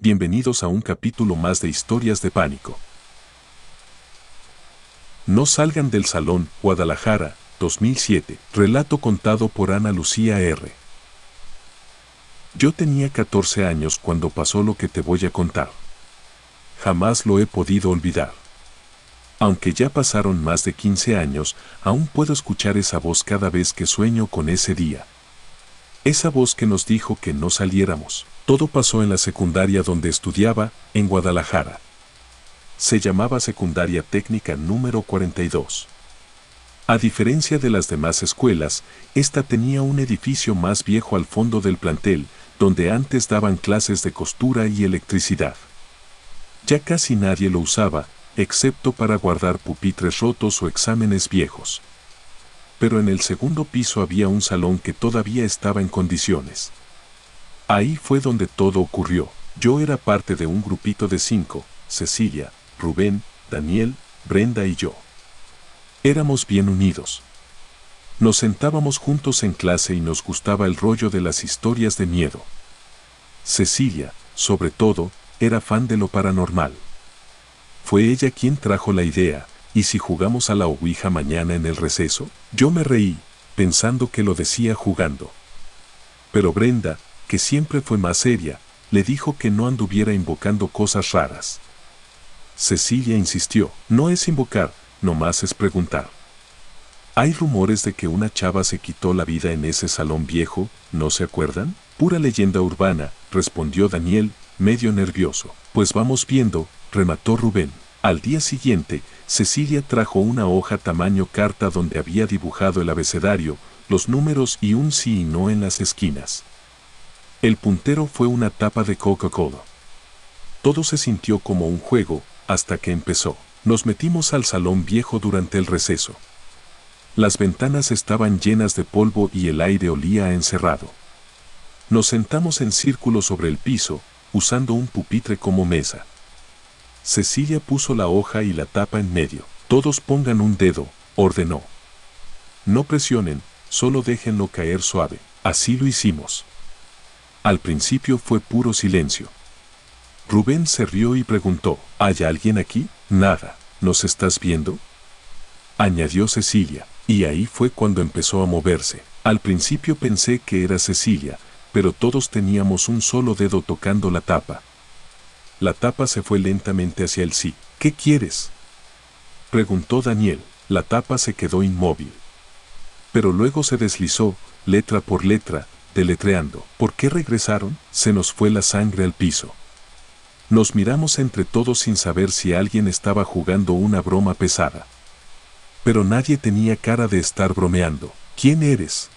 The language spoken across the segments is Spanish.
bienvenidos a un capítulo más de Historias de Pánico. No salgan del salón, Guadalajara, 2007. Relato contado por Ana Lucía R. Yo tenía 14 años cuando pasó lo que te voy a contar. Jamás lo he podido olvidar. Aunque ya pasaron más de 15 años, aún puedo escuchar esa voz cada vez que sueño con ese día. Esa voz que nos dijo que no saliéramos. Todo pasó en la secundaria donde estudiaba, en Guadalajara. Se llamaba Secundaria Técnica número 42. A diferencia de las demás escuelas, esta tenía un edificio más viejo al fondo del plantel, donde antes daban clases de costura y electricidad. Ya casi nadie lo usaba, excepto para guardar pupitres rotos o exámenes viejos. Pero en el segundo piso había un salón que todavía estaba en condiciones. Ahí fue donde todo ocurrió. Yo era parte de un grupito de 5, Cecilia, Rubén, Daniel, Brenda y yo. Éramos bien unidos. Nos sentábamos juntos en clase y nos gustaba el rollo de las historias de miedo. Cecilia, sobre todo, era fan de lo paranormal. Fue ella quien trajo la idea, ¿y si jugamos a la ouija mañana en el receso? Yo me reí, pensando que lo decía jugando. Pero Brenda, que siempre fue más seria, le dijo que no anduviera invocando cosas raras. Cecilia insistió, no es invocar, nomás es preguntar. Hay rumores de que una chava se quitó la vida en ese salón viejo, ¿no se acuerdan? Pura leyenda urbana, respondió Daniel, medio nervioso. Pues vamos viendo, remató Rubén. Al día siguiente, Cecilia trajo una hoja tamaño carta donde había dibujado el abecedario, los números y un sí y no en las esquinas. El puntero fue una tapa de Coca-Cola. Todo se sintió como un juego, hasta que empezó. Nos metimos al salón viejo durante el receso. Las ventanas estaban llenas de polvo y el aire olía a encerrado. Nos sentamos en círculo sobre el piso, usando un pupitre como mesa. Cecilia puso la hoja y la tapa en medio. Todos pongan un dedo, ordenó. No presionen, solo déjenlo caer suave. Así lo hicimos. Al principio fue puro silencio. Rubén se rió y preguntó, ¿hay alguien aquí? Nada, ¿nos estás viendo? Añadió Cecilia, y ahí fue cuando empezó a moverse. Al principio pensé que era Cecilia, pero todos teníamos un solo dedo tocando la tapa. La tapa se fue lentamente hacia el sí. ¿Qué quieres?, preguntó Daniel. La tapa se quedó inmóvil. Pero luego se deslizó, letra por letra, deletreando. ¿Por qué regresaron? Se nos fue la sangre al piso. Nos miramos entre todos sin saber si alguien estaba jugando una broma pesada. Pero nadie tenía cara de estar bromeando. ¿Quién eres?,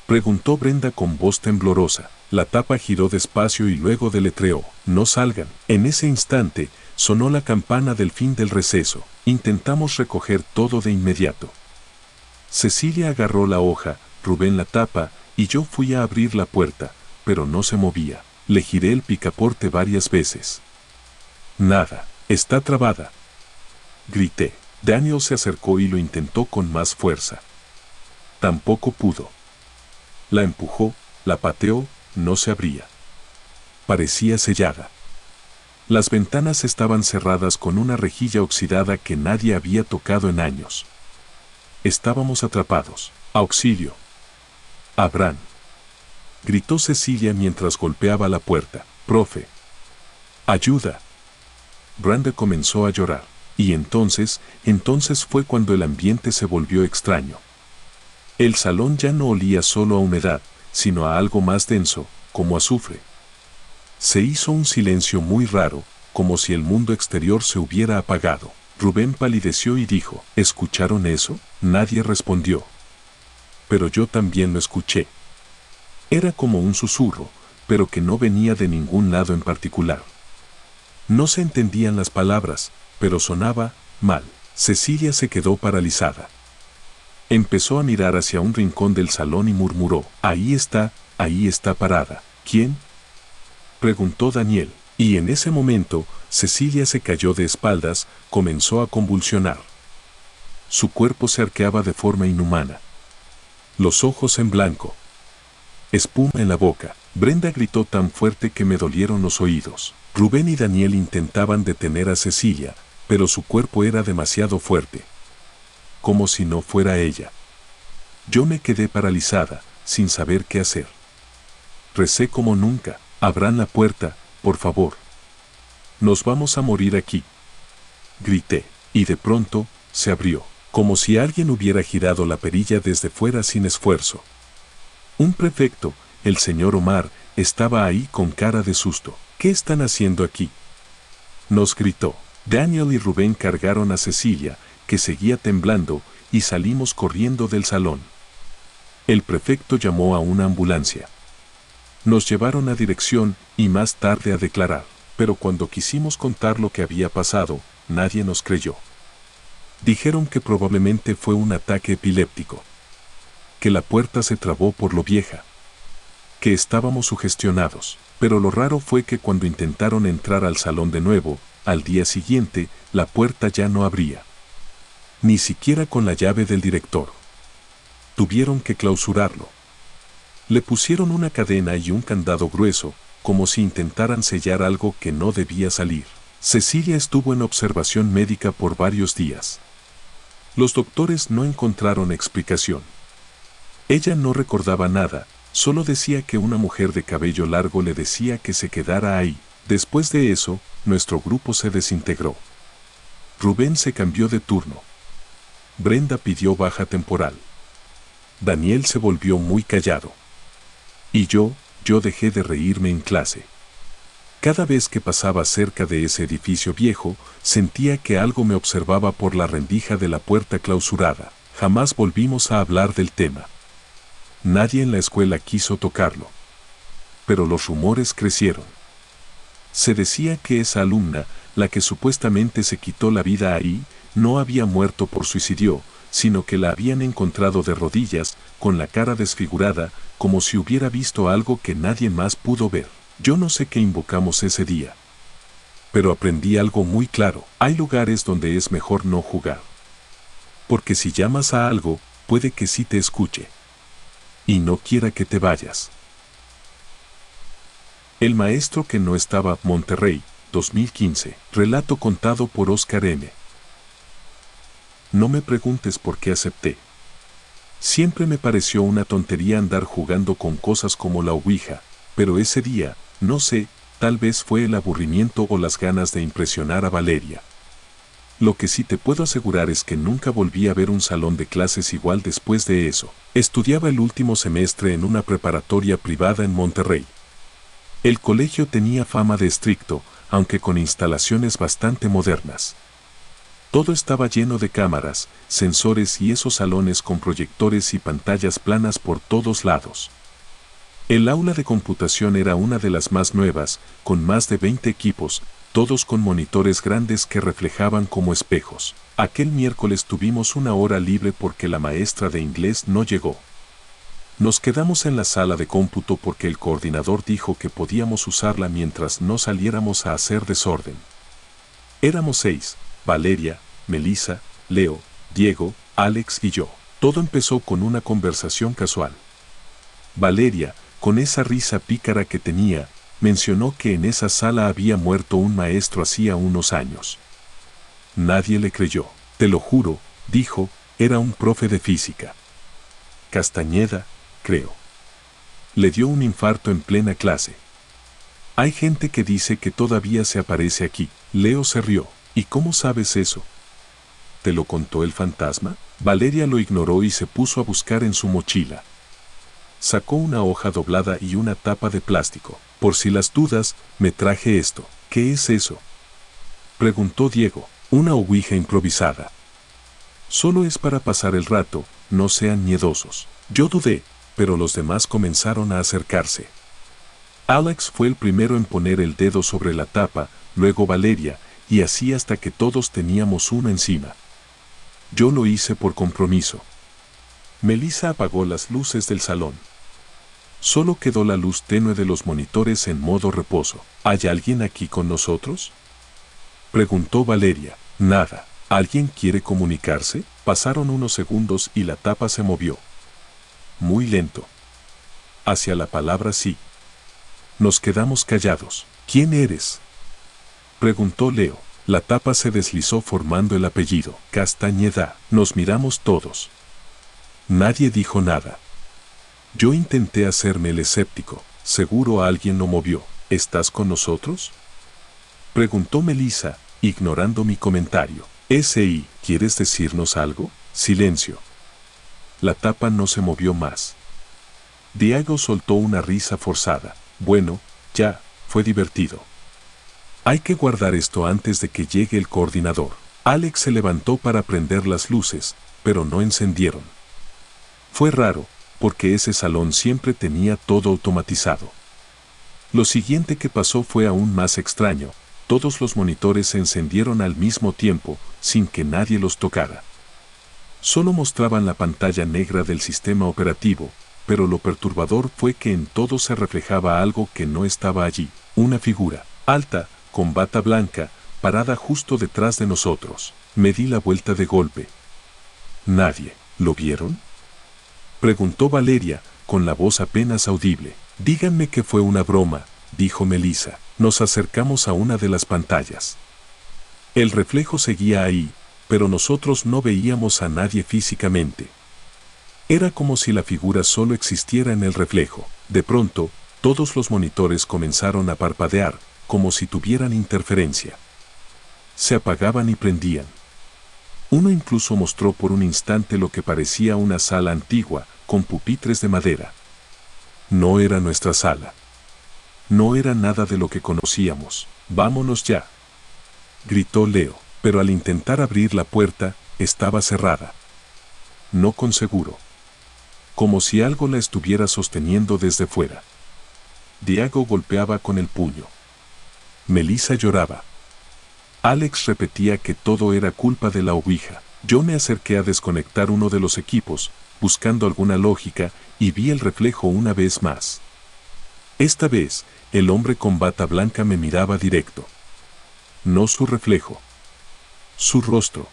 preguntó Brenda con voz temblorosa. La tapa giró despacio y luego deletreó. No salgan. En ese instante, sonó la campana del fin del receso. Intentamos recoger todo de inmediato. Cecilia agarró la hoja, Rubén la tapa, y yo fui a abrir la puerta, pero no se movía. Le giré el picaporte varias veces. Nada, está trabada, grité. Daniel se acercó y lo intentó con más fuerza. Tampoco pudo. La empujó, la pateó, no se abría. Parecía sellada. Las ventanas estaban cerradas con una rejilla oxidada que nadie había tocado en años. Estábamos atrapados. ¡Auxilio! ¡Abran!, gritó Cecilia mientras golpeaba la puerta. Profe. ¡Ayuda! Brenda comenzó a llorar. Y entonces fue cuando el ambiente se volvió extraño. El salón ya no olía solo a humedad, sino a algo más denso, como azufre. Se hizo un silencio muy raro, como si el mundo exterior se hubiera apagado. Rubén palideció y dijo, ¿escucharon eso? Nadie respondió. Pero yo también lo escuché. Era como un susurro, pero que no venía de ningún lado en particular. No se entendían las palabras, pero sonaba mal. Cecilia se quedó paralizada. Empezó a mirar hacia un rincón del salón y murmuró, ahí está parada. ¿Quién?, preguntó Daniel. Y en ese momento, Cecilia se cayó de espaldas, comenzó a convulsionar. Su cuerpo se arqueaba de forma inhumana. Los ojos en blanco. espuma en la boca. Brenda gritó tan fuerte que me dolieron los oídos. Rubén y Daniel intentaban detener a Cecilia, pero su cuerpo era demasiado fuerte. Como si no fuera ella. Yo me quedé paralizada, sin saber qué hacer. Recé como nunca. Abran la puerta, por favor. Nos vamos a morir aquí. Grité, y de pronto, se abrió, como si alguien hubiera girado la perilla desde fuera sin esfuerzo. Un prefecto, el señor Omar, estaba ahí con cara de susto. ¿Qué están haciendo aquí?, nos gritó. Daniel y Rubén cargaron a Cecilia, que seguía temblando, y salimos corriendo del salón. El prefecto llamó a una ambulancia. Nos llevaron a dirección y más tarde a declarar, pero cuando quisimos contar lo que había pasado, nadie nos creyó. Dijeron que probablemente fue un ataque epiléptico, que la puerta se trabó por lo vieja, que estábamos sugestionados, pero lo raro fue que cuando intentaron entrar al salón de nuevo, al día siguiente, la puerta ya no abría. Ni siquiera con la llave del director. Tuvieron que clausurarlo. Le pusieron una cadena y un candado grueso, como si intentaran sellar algo que no debía salir. Cecilia estuvo en observación médica por varios días. Los doctores no encontraron explicación. Ella no recordaba nada, solo decía que una mujer de cabello largo le decía que se quedara ahí. Después de eso, nuestro grupo se desintegró. Rubén se cambió de turno. Brenda pidió baja temporal. Daniel se volvió muy callado. Y yo dejé de reírme en clase. Cada vez que pasaba cerca de ese edificio viejo, sentía que algo me observaba por la rendija de la puerta clausurada. Jamás volvimos a hablar del tema. Nadie en la escuela quiso tocarlo. Pero los rumores crecieron. Se decía que esa alumna, la que supuestamente se quitó la vida ahí, no había muerto por suicidio, sino que la habían encontrado de rodillas, con la cara desfigurada, como si hubiera visto algo que nadie más pudo ver. Yo no sé qué invocamos ese día. Pero aprendí algo muy claro. Hay lugares donde es mejor no jugar. Porque si llamas a algo, puede que sí te escuche. Y no quiera que te vayas. El maestro que no estaba, Monterrey, 2015. Relato contado por Oscar M. No me preguntes por qué acepté. Siempre me pareció una tontería andar jugando con cosas como la ouija, pero ese día, no sé, tal vez fue el aburrimiento o las ganas de impresionar a Valeria. Lo que sí te puedo asegurar es que nunca volví a ver un salón de clases igual después de eso. Estudiaba el último semestre en una preparatoria privada en Monterrey. El colegio tenía fama de estricto, aunque con instalaciones bastante modernas. Todo estaba lleno de cámaras, sensores y esos salones con proyectores y pantallas planas por todos lados. El aula de computación era una de las más nuevas, con más de 20 equipos, todos con monitores grandes que reflejaban como espejos. Aquel miércoles tuvimos una hora libre porque la maestra de inglés no llegó. Nos quedamos en la sala de cómputo porque el coordinador dijo que podíamos usarla mientras no saliéramos a hacer desorden. Éramos 6, Valeria, Melissa, Leo, Diego, Alex y yo. Todo empezó con una conversación casual. Valeria, con esa risa pícara que tenía, mencionó que en esa sala había muerto un maestro hacía unos años. Nadie le creyó. Te lo juro, dijo, era un profe de física. Castañeda, creo. Le dio un infarto en plena clase. Hay gente que dice que todavía se aparece aquí. Leo se rió. ¿Y cómo sabes eso? ¿Te lo contó el fantasma? Valeria lo ignoró y se puso a buscar en su mochila. Sacó una hoja doblada y una tapa de plástico. Por si las dudas, me traje esto. ¿Qué es eso?, preguntó Diego. Una ouija improvisada. Solo es para pasar el rato, no sean miedosos. Yo dudé, pero los demás comenzaron a acercarse. Alex fue el primero en poner el dedo sobre la tapa, luego Valeria, y así hasta que todos teníamos una encima. Yo lo hice por compromiso. Melissa apagó las luces del salón. Solo quedó la luz tenue de los monitores en modo reposo. ¿Hay alguien aquí con nosotros?, preguntó Valeria. Nada. ¿Alguien quiere comunicarse? Pasaron unos segundos y la tapa se movió. Muy lento. hacia la palabra sí. Nos quedamos callados. ¿Quién eres?, preguntó Leo. La tapa se deslizó formando el apellido, Castañeda. Nos miramos todos. Nadie dijo nada. Yo intenté hacerme el escéptico. Seguro alguien lo movió. ¿Estás con nosotros?, preguntó Melissa, ignorando mi comentario. S.I., ¿quieres decirnos algo? Silencio. La tapa no se movió más. Diego soltó una risa forzada. Bueno, ya, fue divertido. Hay que guardar esto antes de que llegue el coordinador. Alex se levantó para prender las luces, pero no encendieron. Fue raro, porque ese salón siempre tenía todo automatizado. Lo siguiente que pasó fue aún más extraño. Todos los monitores se encendieron al mismo tiempo, sin que nadie los tocara. Solo mostraban la pantalla negra del sistema operativo, pero lo perturbador fue que en todo se reflejaba algo que no estaba allí. Una figura, alta, con bata blanca, parada justo detrás de nosotros. Me di la vuelta de golpe. ¿Nadie lo vieron?, preguntó Valeria, con la voz apenas audible. Díganme que fue una broma, dijo Melissa. Nos acercamos a una de las pantallas. El reflejo seguía ahí, pero nosotros no veíamos a nadie físicamente. Era como si la figura solo existiera en el reflejo. De pronto, todos los monitores comenzaron a parpadear, como si tuvieran interferencia. Se apagaban y prendían. Uno incluso mostró por un instante lo que parecía una sala antigua, con pupitres de madera. No era nuestra sala. No era nada de lo que conocíamos. Vámonos ya, gritó Leo, pero al intentar abrir la puerta, estaba cerrada. No con seguro. Como si algo la estuviera sosteniendo desde fuera. Diego golpeaba con el puño. Melissa lloraba. Alex repetía que todo era culpa de la ouija. Yo me acerqué a desconectar uno de los equipos, buscando alguna lógica, y vi el reflejo una vez más. Esta vez, el hombre con bata blanca me miraba directo. No su reflejo. Su rostro.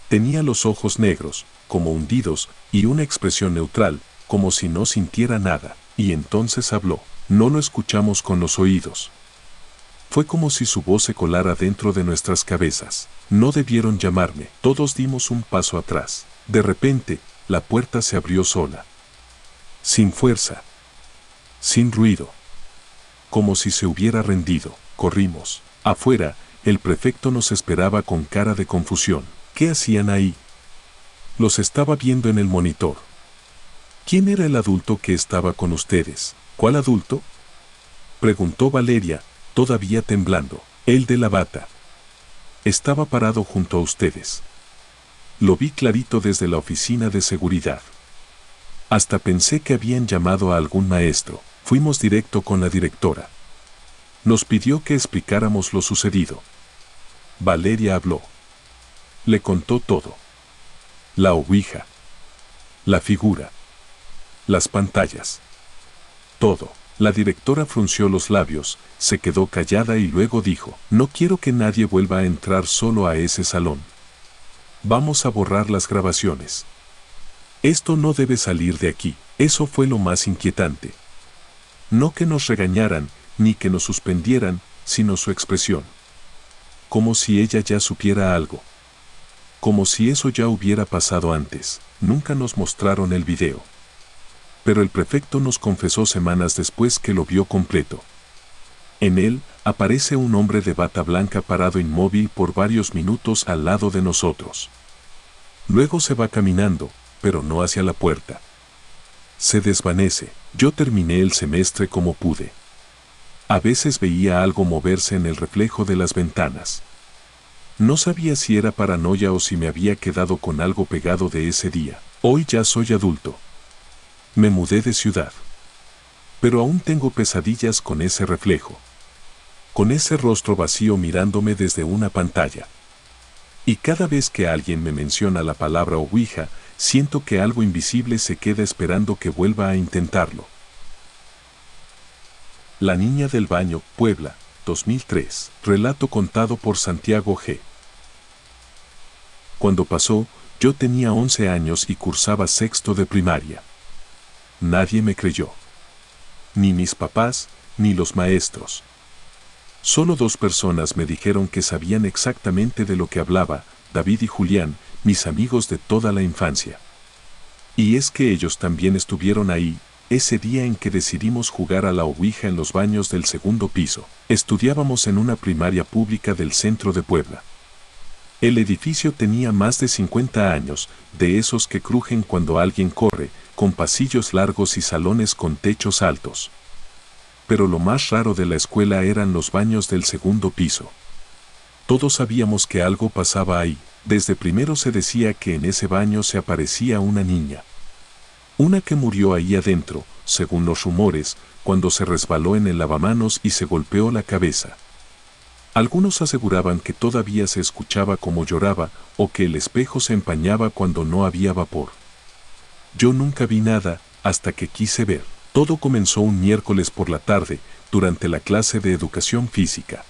Tenía los ojos negros, como hundidos, y una expresión neutral, como si no sintiera nada, y entonces habló. No lo escuchamos con los oídos. Fue como si su voz se colara dentro de nuestras cabezas. No debieron llamarme. Todos dimos un paso atrás. De repente, la puerta se abrió sola. Sin fuerza. Sin ruido. Como si se hubiera rendido. Corrimos. Afuera, el prefecto nos esperaba con cara de confusión. ¿Qué hacían ahí? Los estaba viendo en el monitor. ¿Quién era el adulto que estaba con ustedes? ¿Cuál adulto?, preguntó Valeria, todavía temblando. El de la bata. Estaba parado junto a ustedes. Lo vi clarito desde la oficina de seguridad. Hasta pensé que habían llamado a algún maestro. Fuimos directo con la directora. Nos pidió que explicáramos lo sucedido. Valeria habló. Le contó todo. La ouija. La figura. Las pantallas. Todo. La directora frunció los labios, se quedó callada y luego dijo: no quiero que nadie vuelva a entrar solo a ese salón. Vamos a borrar las grabaciones. Esto no debe salir de aquí. Eso fue lo más inquietante. No que nos regañaran, ni que nos suspendieran, sino su expresión. Como si ella ya supiera algo. Como si eso ya hubiera pasado antes. Nunca nos mostraron el video. Pero el prefecto nos confesó semanas después que lo vio completo. En él, aparece un hombre de bata blanca parado inmóvil por varios minutos al lado de nosotros. Luego se va caminando, pero no hacia la puerta. Se desvanece. Yo terminé el semestre como pude. A veces veía algo moverse en el reflejo de las ventanas. No sabía si era paranoia o si me había quedado con algo pegado de ese día. Hoy ya soy adulto. Me mudé de ciudad. Pero aún tengo pesadillas con ese reflejo. Con ese rostro vacío mirándome desde una pantalla. Y cada vez que alguien me menciona la palabra ouija, siento que algo invisible se queda esperando que vuelva a intentarlo. La niña del baño, Puebla, 2003. Relato contado por Santiago G. Cuando pasó, yo tenía 11 años y cursaba sexto de primaria. Nadie me creyó. ni mis papás, ni los maestros. Solo 2 personas me dijeron que sabían exactamente de lo que hablaba, David y Julián, mis amigos de toda la infancia. Y es que ellos también estuvieron ahí, ese día en que decidimos jugar a la ouija en los baños del segundo piso. Estudiábamos en una primaria pública del centro de Puebla. El edificio tenía más de 50 años, de esos que crujen cuando alguien corre, con pasillos largos y salones con techos altos. Pero lo más raro de la escuela eran los baños del segundo piso. Todos sabíamos que algo pasaba ahí. Desde primero se decía que en ese baño se aparecía una niña. Una que murió ahí adentro, según los rumores, cuando se resbaló en el lavamanos y se golpeó la cabeza. Algunos aseguraban que todavía se escuchaba cómo lloraba o que el espejo se empañaba cuando no había vapor. Yo nunca vi nada hasta que quise ver. Todo comenzó un miércoles por la tarde, durante la clase de educación física.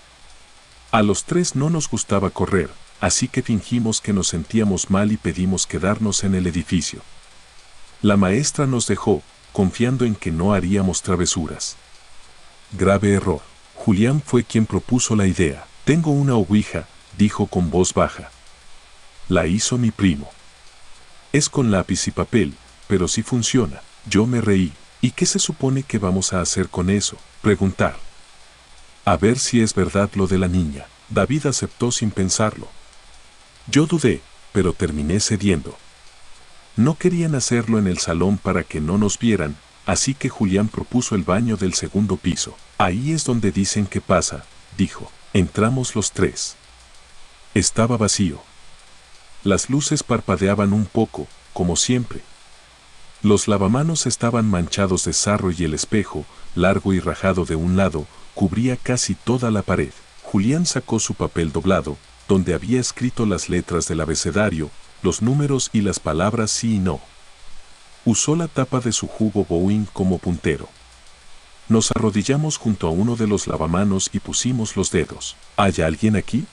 A los 3 no nos gustaba correr, así que fingimos que nos sentíamos mal y pedimos quedarnos en el edificio. La maestra nos dejó, confiando en que no haríamos travesuras. Grave error. Julián fue quien propuso la idea. Tengo una ouija, dijo con voz baja. La hizo mi primo. Es con lápiz y papel, pero sí funciona. Yo me reí. ¿Y qué se supone que vamos a hacer con eso? Preguntar. A ver si es verdad lo de la niña. David aceptó sin pensarlo. Yo dudé, pero terminé cediendo. No querían hacerlo en el salón para que no nos vieran, así que Julián propuso el baño del segundo piso. Ahí es donde dicen que pasa, dijo. Entramos los 3. Estaba vacío. Las luces parpadeaban un poco, como siempre. Los lavamanos estaban manchados de sarro y el espejo, largo y rajado de un lado, cubría casi toda la pared. Julián sacó su papel doblado, donde había escrito las letras del abecedario, los números y las palabras sí y no. Usó la tapa de su jugo Boeing como puntero. Nos arrodillamos junto a uno de los lavamanos y pusimos los dedos. ¿Hay alguien aquí?,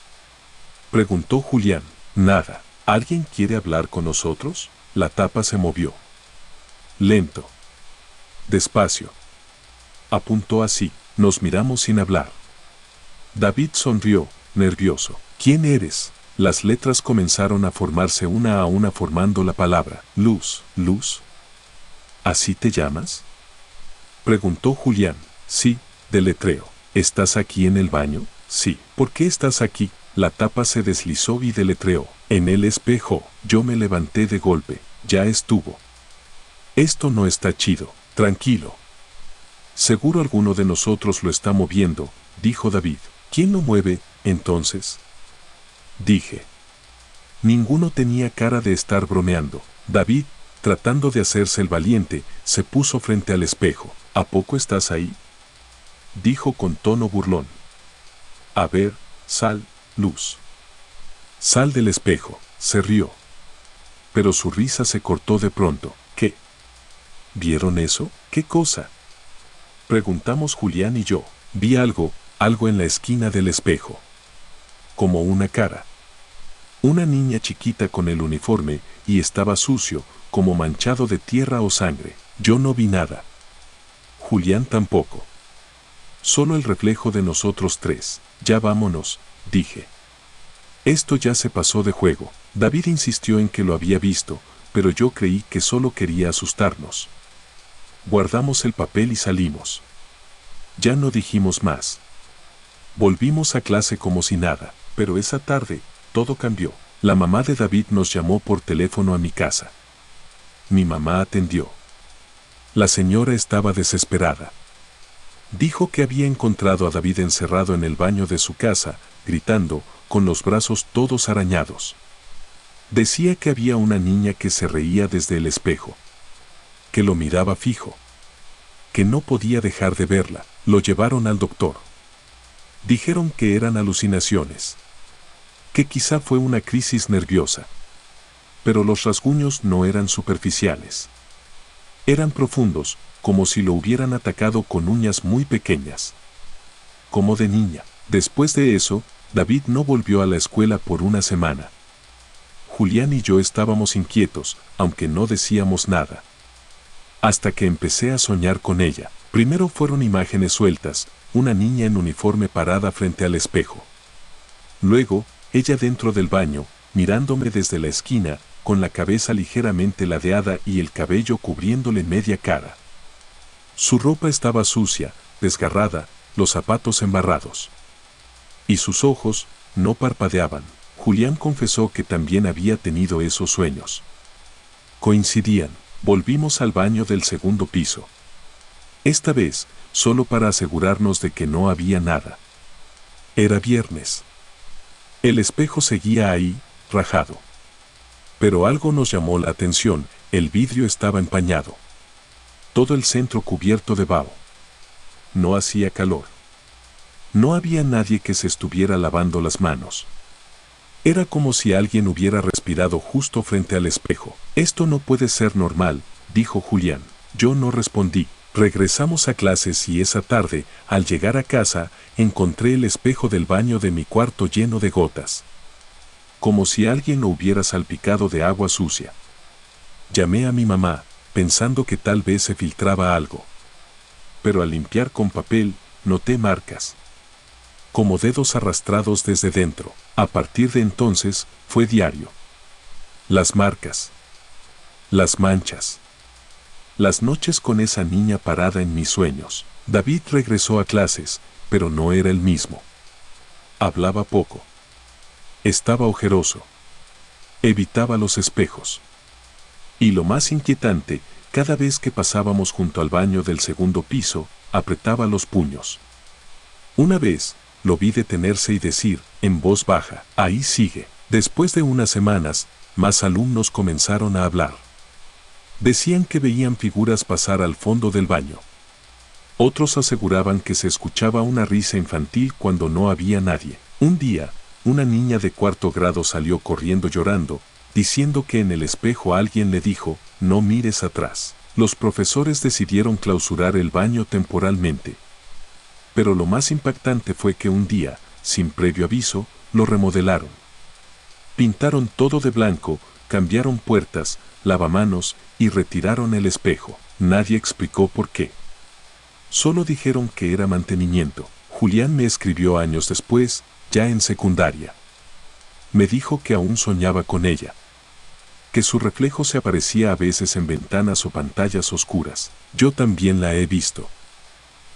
preguntó Julián. Nada. ¿Alguien quiere hablar con nosotros? La tapa se movió. Lento. Despacio. Apuntó así. Nos miramos sin hablar. David sonrió, nervioso. ¿Quién eres? Las letras comenzaron a formarse una a una formando la palabra. Luz. ¿Luz? ¿Así te llamas?, preguntó Julián. Sí, deletreo. ¿Estás aquí en el baño? Sí. ¿Por qué estás aquí? La tapa se deslizó y deletreó. En el espejo. Yo me levanté de golpe. Ya estuvo. Esto no está chido. Tranquilo. Seguro alguno de nosotros lo está moviendo, dijo David. ¿Quién lo mueve, entonces?, dije. Ninguno tenía cara de estar bromeando. David, tratando de hacerse el valiente, se puso frente al espejo. ¿A poco estás ahí?, dijo con tono burlón. A ver, sal, Luz. Sal del espejo. Se rió. Pero su risa se cortó de pronto. ¿Qué? ¿Vieron eso? ¿Qué cosa?, preguntamos Julián y yo. Vi algo en la esquina del espejo. Como una cara. Una niña chiquita con el uniforme, y estaba sucio, como manchado de tierra o sangre. Yo no vi nada. Julián tampoco. Solo el reflejo de nosotros 3. Ya vámonos, dije. Esto ya se pasó de juego. David insistió en que lo había visto, pero yo creí que solo quería asustarnos. Guardamos el papel y salimos. Ya no dijimos más. Volvimos a clase como si nada, pero esa tarde, todo cambió. La mamá de David nos llamó por teléfono a mi casa. Mi mamá atendió. La señora estaba desesperada. Dijo que había encontrado a David encerrado en el baño de su casa, gritando, con los brazos todos arañados. Decía que había una niña que se reía desde el espejo, que lo miraba fijo, que no podía dejar de verla. Lo llevaron al doctor. Dijeron que eran alucinaciones, que quizá fue una crisis nerviosa. Pero los rasguños no eran superficiales. Eran profundos, como si lo hubieran atacado con uñas muy pequeñas. Como de niña. Después de eso, David no volvió a la escuela por una semana. Julián y yo estábamos inquietos, aunque no decíamos nada. Hasta que empecé a soñar con ella. Primero fueron imágenes sueltas, una niña en uniforme parada frente al espejo. Luego, ella dentro del baño, mirándome desde la esquina, con la cabeza ligeramente ladeada y el cabello cubriéndole media cara. Su ropa estaba sucia, desgarrada, los zapatos embarrados. Y sus ojos no parpadeaban. Julián confesó que también había tenido esos sueños. Coincidían. Volvimos al baño del segundo piso. Esta vez, solo para asegurarnos de que no había nada. Era viernes. El espejo seguía ahí, rajado. Pero algo nos llamó la atención, el vidrio estaba empañado. Todo el centro cubierto de vaho. No hacía calor. No había nadie que se estuviera lavando las manos. Era como si alguien hubiera respirado justo frente al espejo. Esto no puede ser normal, dijo Julián. Yo no respondí. Regresamos a clases y esa tarde, al llegar a casa, encontré el espejo del baño de mi cuarto lleno de gotas. Como si alguien lo hubiera salpicado de agua sucia. Llamé a mi mamá, pensando que tal vez se filtraba algo. Pero al limpiar con papel, noté marcas. Como dedos arrastrados desde dentro. A partir de entonces, fue diario. Las marcas. Las manchas. Las noches con esa niña parada en mis sueños. David regresó a clases, pero no era el mismo. Hablaba poco. Estaba ojeroso. Evitaba los espejos. Y lo más inquietante, cada vez que pasábamos junto al baño del segundo piso, apretaba los puños. Una vez, lo vi detenerse y decir, en voz baja, ahí sigue. Después de unas semanas, más alumnos comenzaron a hablar. Decían que veían figuras pasar al fondo del baño. Otros aseguraban que se escuchaba una risa infantil cuando no había nadie. Un día, una niña de cuarto grado salió corriendo llorando, diciendo que en el espejo alguien le dijo, no mires atrás. Los profesores decidieron clausurar el baño temporalmente. Pero lo más impactante fue que un día, sin previo aviso, lo remodelaron. Pintaron todo de blanco, cambiaron puertas, lavamanos y retiraron el espejo. Nadie explicó por qué. Solo dijeron que era mantenimiento. Julián me escribió años después, ya en secundaria. Me dijo que aún soñaba con ella. Que su reflejo se aparecía a veces en ventanas o pantallas oscuras. Yo también la he visto.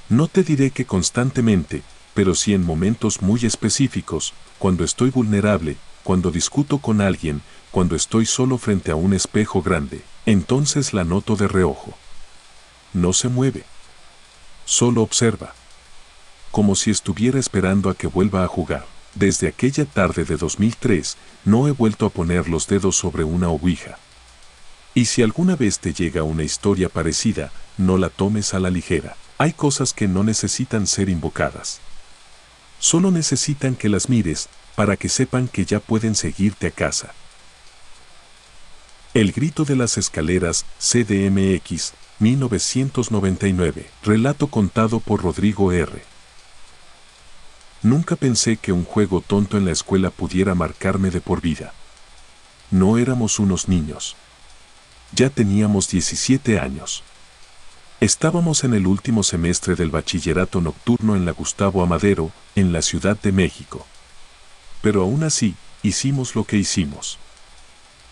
No te diré que constantemente, pero sí en momentos muy específicos, cuando estoy vulnerable, cuando discuto con alguien, cuando estoy solo frente a un espejo grande, entonces la noto de reojo. No se mueve. Solo observa. Como si estuviera esperando a que vuelva a jugar. Desde aquella tarde de 2003, no he vuelto a poner los dedos sobre una ouija. Y si alguna vez te llega una historia parecida, no la tomes a la ligera. Hay cosas que no necesitan ser invocadas. Solo necesitan que las mires, para que sepan que ya pueden seguirte a casa. El grito de las escaleras, CDMX, 1999. Relato contado por Rodrigo R. Nunca pensé que un juego tonto en la escuela pudiera marcarme de por vida. No éramos unos niños. Ya teníamos 17 años. Estábamos en el último semestre del bachillerato nocturno en la Gustavo Amadero, en la Ciudad de México. Pero aún así, hicimos lo que hicimos.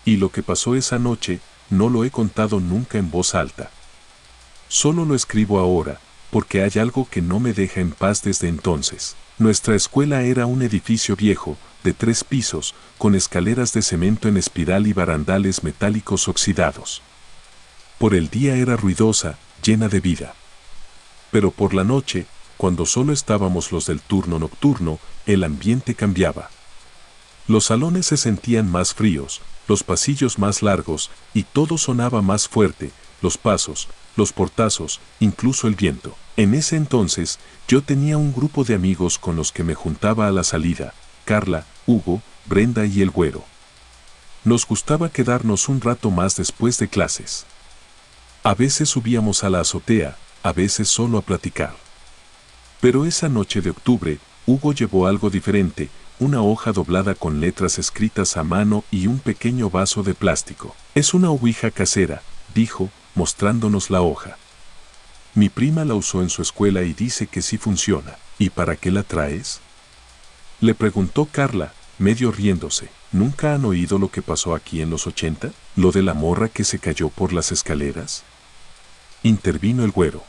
Y lo que pasó esa noche, no lo he contado nunca en voz alta. Solo lo escribo ahora, porque hay algo que no me deja en paz desde entonces. Nuestra escuela era un edificio viejo, de 3 pisos, con escaleras de cemento en espiral y barandales metálicos oxidados. Por el día era ruidosa, llena de vida. Pero por la noche, cuando solo estábamos los del turno nocturno, el ambiente cambiaba. Los salones se sentían más fríos, los pasillos más largos, y todo sonaba más fuerte, los pasos, los portazos, incluso el viento. En ese entonces, yo tenía un grupo de amigos con los que me juntaba a la salida, Carla, Hugo, Brenda y el Güero. Nos gustaba quedarnos un rato más después de clases. A veces subíamos a la azotea, a veces solo a platicar. Pero esa noche de octubre, Hugo llevó algo diferente, una hoja doblada con letras escritas a mano y un pequeño vaso de plástico. Es una ouija casera, dijo, mostrándonos la hoja. Mi prima la usó en su escuela y dice que sí funciona. ¿Y para qué la traes?, le preguntó Carla, medio riéndose. ¿Nunca han oído lo que pasó aquí en los 80? ¿Lo de la morra que se cayó por las escaleras?, intervino el güero.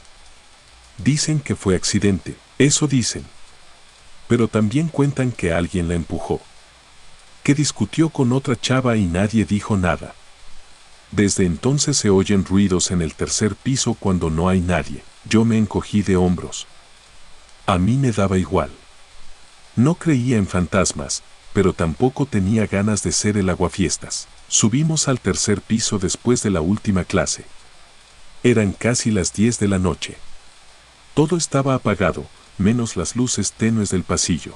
Dicen que fue accidente, eso dicen. Pero también cuentan que alguien la empujó, que discutió con otra chava y nadie dijo nada. Desde entonces se oyen ruidos en el tercer piso cuando no hay nadie. Yo me encogí de hombros. A mí me daba igual. No creía en fantasmas, pero tampoco tenía ganas de ser el aguafiestas. Subimos al tercer piso después de la última clase. Eran casi las 10 de la noche. Todo estaba apagado, menos las luces tenues del pasillo.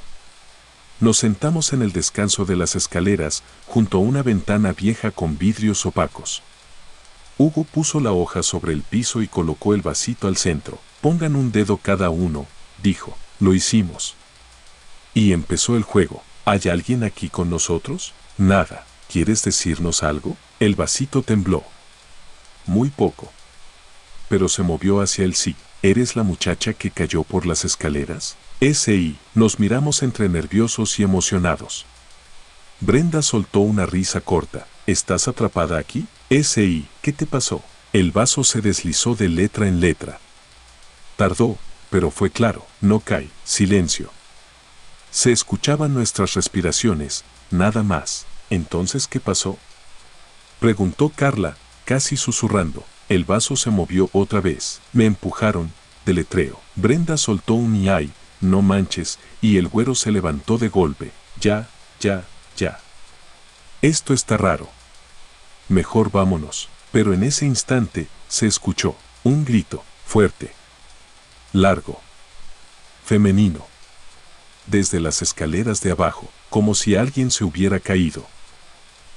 Nos sentamos en el descanso de las escaleras, junto a una ventana vieja con vidrios opacos. Hugo puso la hoja sobre el piso y colocó el vasito al centro. Pongan un dedo cada uno, dijo. Lo hicimos. Y empezó el juego. ¿Hay alguien aquí con nosotros? Nada. ¿Quieres decirnos algo? El vasito tembló. Muy poco. Pero se movió hacia el sí. ¿Eres la muchacha que cayó por las escaleras? S.I. Nos miramos entre nerviosos y emocionados. Brenda soltó una risa corta. ¿Estás atrapada aquí? S.I. ¿Qué te pasó? El vaso se deslizó de letra en letra. Tardó, pero fue claro. No cae. Silencio. Se escuchaban nuestras respiraciones, nada más. ¿Entonces qué pasó?, preguntó Carla, casi susurrando. El vaso se movió otra vez. Me empujaron, deletreo. Brenda soltó un "ay, no manches", y el güero se levantó de golpe. Ya. Esto está raro. Mejor vámonos. Pero en ese instante, se escuchó un grito, fuerte, largo, femenino, desde las escaleras de abajo, como si alguien se hubiera caído.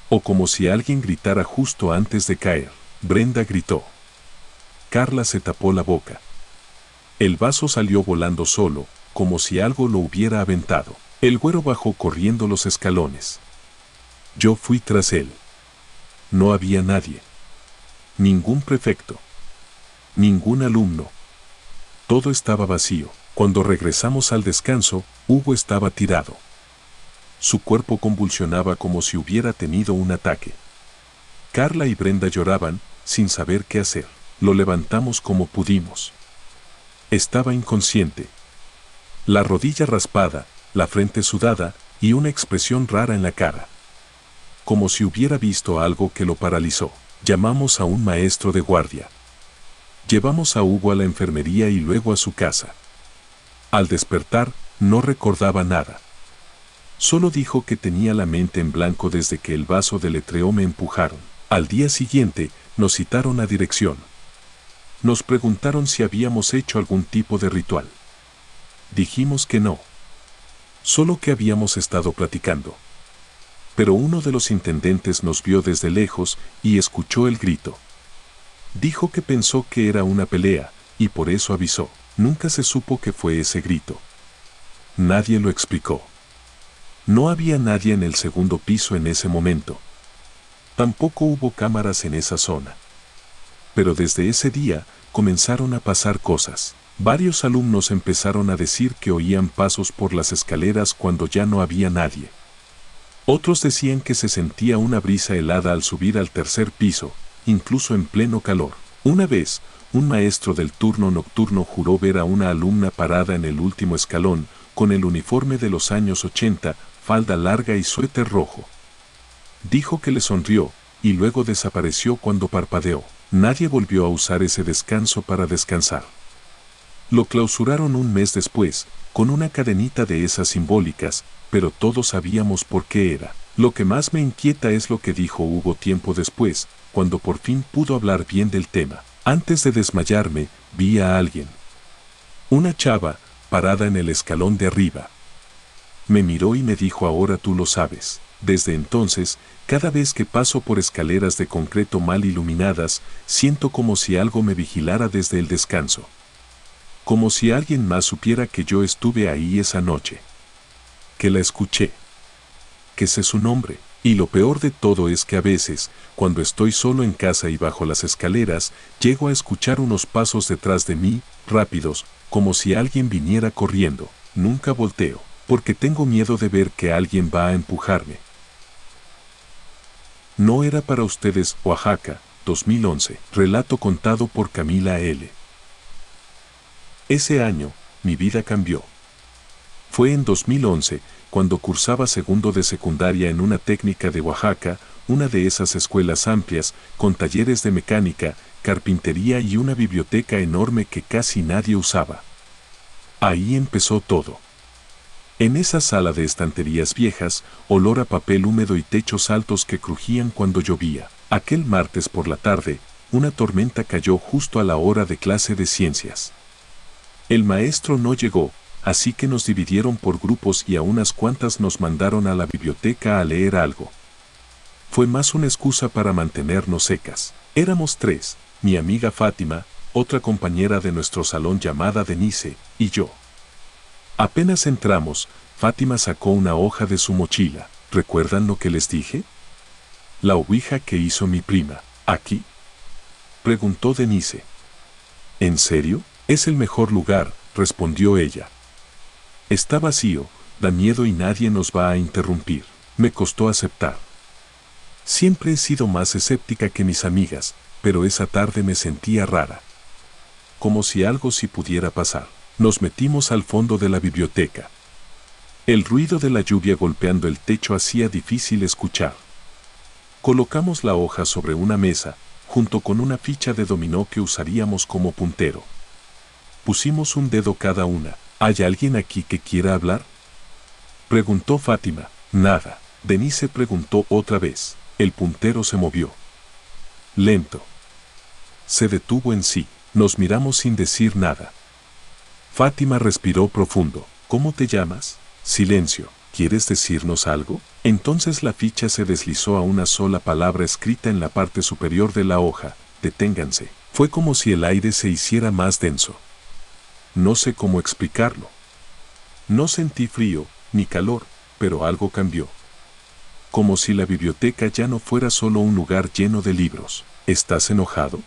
O como si alguien gritara justo antes de caer. Brenda gritó. Carla se tapó la boca. El vaso salió volando solo, como si algo lo hubiera aventado. El güero bajó corriendo los escalones. Yo fui tras él. No había nadie. Ningún prefecto. Ningún alumno. Todo estaba vacío. Cuando regresamos al descanso, Hugo estaba tirado. Su cuerpo convulsionaba como si hubiera tenido un ataque. Carla y Brenda lloraban, sin saber qué hacer. Lo levantamos como pudimos. Estaba inconsciente. La rodilla raspada, la frente sudada y una expresión rara en la cara. Como si hubiera visto algo que lo paralizó. Llamamos a un maestro de guardia. Llevamos a Hugo a la enfermería y luego a su casa. Al despertar, no recordaba nada. Solo dijo que tenía la mente en blanco desde que el vaso deletreó me empujaron. Al día siguiente, nos citaron a dirección. Nos preguntaron si habíamos hecho algún tipo de ritual. Dijimos que no. Solo que habíamos estado platicando. Pero uno de los intendentes nos vio desde lejos y escuchó el grito. Dijo que pensó que era una pelea, y por eso avisó. Nunca se supo qué fue ese grito. Nadie lo explicó. No había nadie en el segundo piso en ese momento. Tampoco hubo cámaras en esa zona. Pero desde ese día, comenzaron a pasar cosas. Varios alumnos empezaron a decir que oían pasos por las escaleras cuando ya no había nadie. Otros decían que se sentía una brisa helada al subir al tercer piso, incluso en pleno calor. Una vez, un maestro del turno nocturno juró ver a una alumna parada en el último escalón, con el uniforme de los años 80, falda larga y suéter rojo. Dijo que le sonrió, y luego desapareció cuando parpadeó. Nadie volvió a usar ese descanso para descansar. Lo clausuraron un mes después, con una cadenita de esas simbólicas, pero todos sabíamos por qué era. Lo que más me inquieta es lo que dijo Hugo tiempo después, cuando por fin pudo hablar bien del tema. Antes de desmayarme, vi a alguien. Una chava, parada en el escalón de arriba. Me miró y me dijo ahora tú lo sabes. Desde entonces, cada vez que paso por escaleras de concreto mal iluminadas, siento como si algo me vigilara desde el descanso. Como si alguien más supiera que yo estuve ahí esa noche. Que la escuché. Que sé su nombre. Y lo peor de todo es que a veces, cuando estoy solo en casa y bajo las escaleras, llego a escuchar unos pasos detrás de mí, rápidos, como si alguien viniera corriendo. Nunca volteo, porque tengo miedo de ver que alguien va a empujarme. No era para ustedes, Oaxaca, 2011. Relato contado por Camila L. Ese año, mi vida cambió. Fue en 2011, cuando cursaba segundo de secundaria en una técnica de Oaxaca, una de esas escuelas amplias, con talleres de mecánica, carpintería y una biblioteca enorme que casi nadie usaba. Ahí empezó todo. En esa sala de estanterías viejas, olor a papel húmedo y techos altos que crujían cuando llovía. Aquel martes por la tarde, una tormenta cayó justo a la hora de clase de ciencias. El maestro no llegó, así que nos dividieron por grupos y a unas cuantas nos mandaron a la biblioteca a leer algo. Fue más una excusa para mantenernos secas. Éramos tres, mi amiga Fátima, otra compañera de nuestro salón llamada Denise, y yo. Apenas entramos, Fátima sacó una hoja de su mochila. ¿Recuerdan lo que les dije? La ouija que hizo mi prima. ¿Aquí?, preguntó Denise. ¿En serio? Es el mejor lugar, respondió ella. Está vacío, da miedo y nadie nos va a interrumpir. Me costó aceptar. Siempre he sido más escéptica que mis amigas, pero esa tarde me sentía rara. Como si algo sí pudiera pasar. Nos metimos al fondo de la biblioteca. El ruido de la lluvia golpeando el techo hacía difícil escuchar. Colocamos la hoja sobre una mesa, junto con una ficha de dominó que usaríamos como puntero. Pusimos un dedo cada una. ¿Hay alguien aquí que quiera hablar?, preguntó Fátima. Nada. Denise preguntó otra vez. El puntero se movió. Lento. Se detuvo en sí. Nos miramos sin decir nada. Fátima respiró profundo. ¿Cómo te llamas? Silencio. ¿Quieres decirnos algo? Entonces la ficha se deslizó a una sola palabra escrita en la parte superior de la hoja. Deténganse. Fue como si el aire se hiciera más denso. No sé cómo explicarlo. No sentí frío, ni calor, pero algo cambió. Como si la biblioteca ya no fuera solo un lugar lleno de libros. ¿Estás enojado?,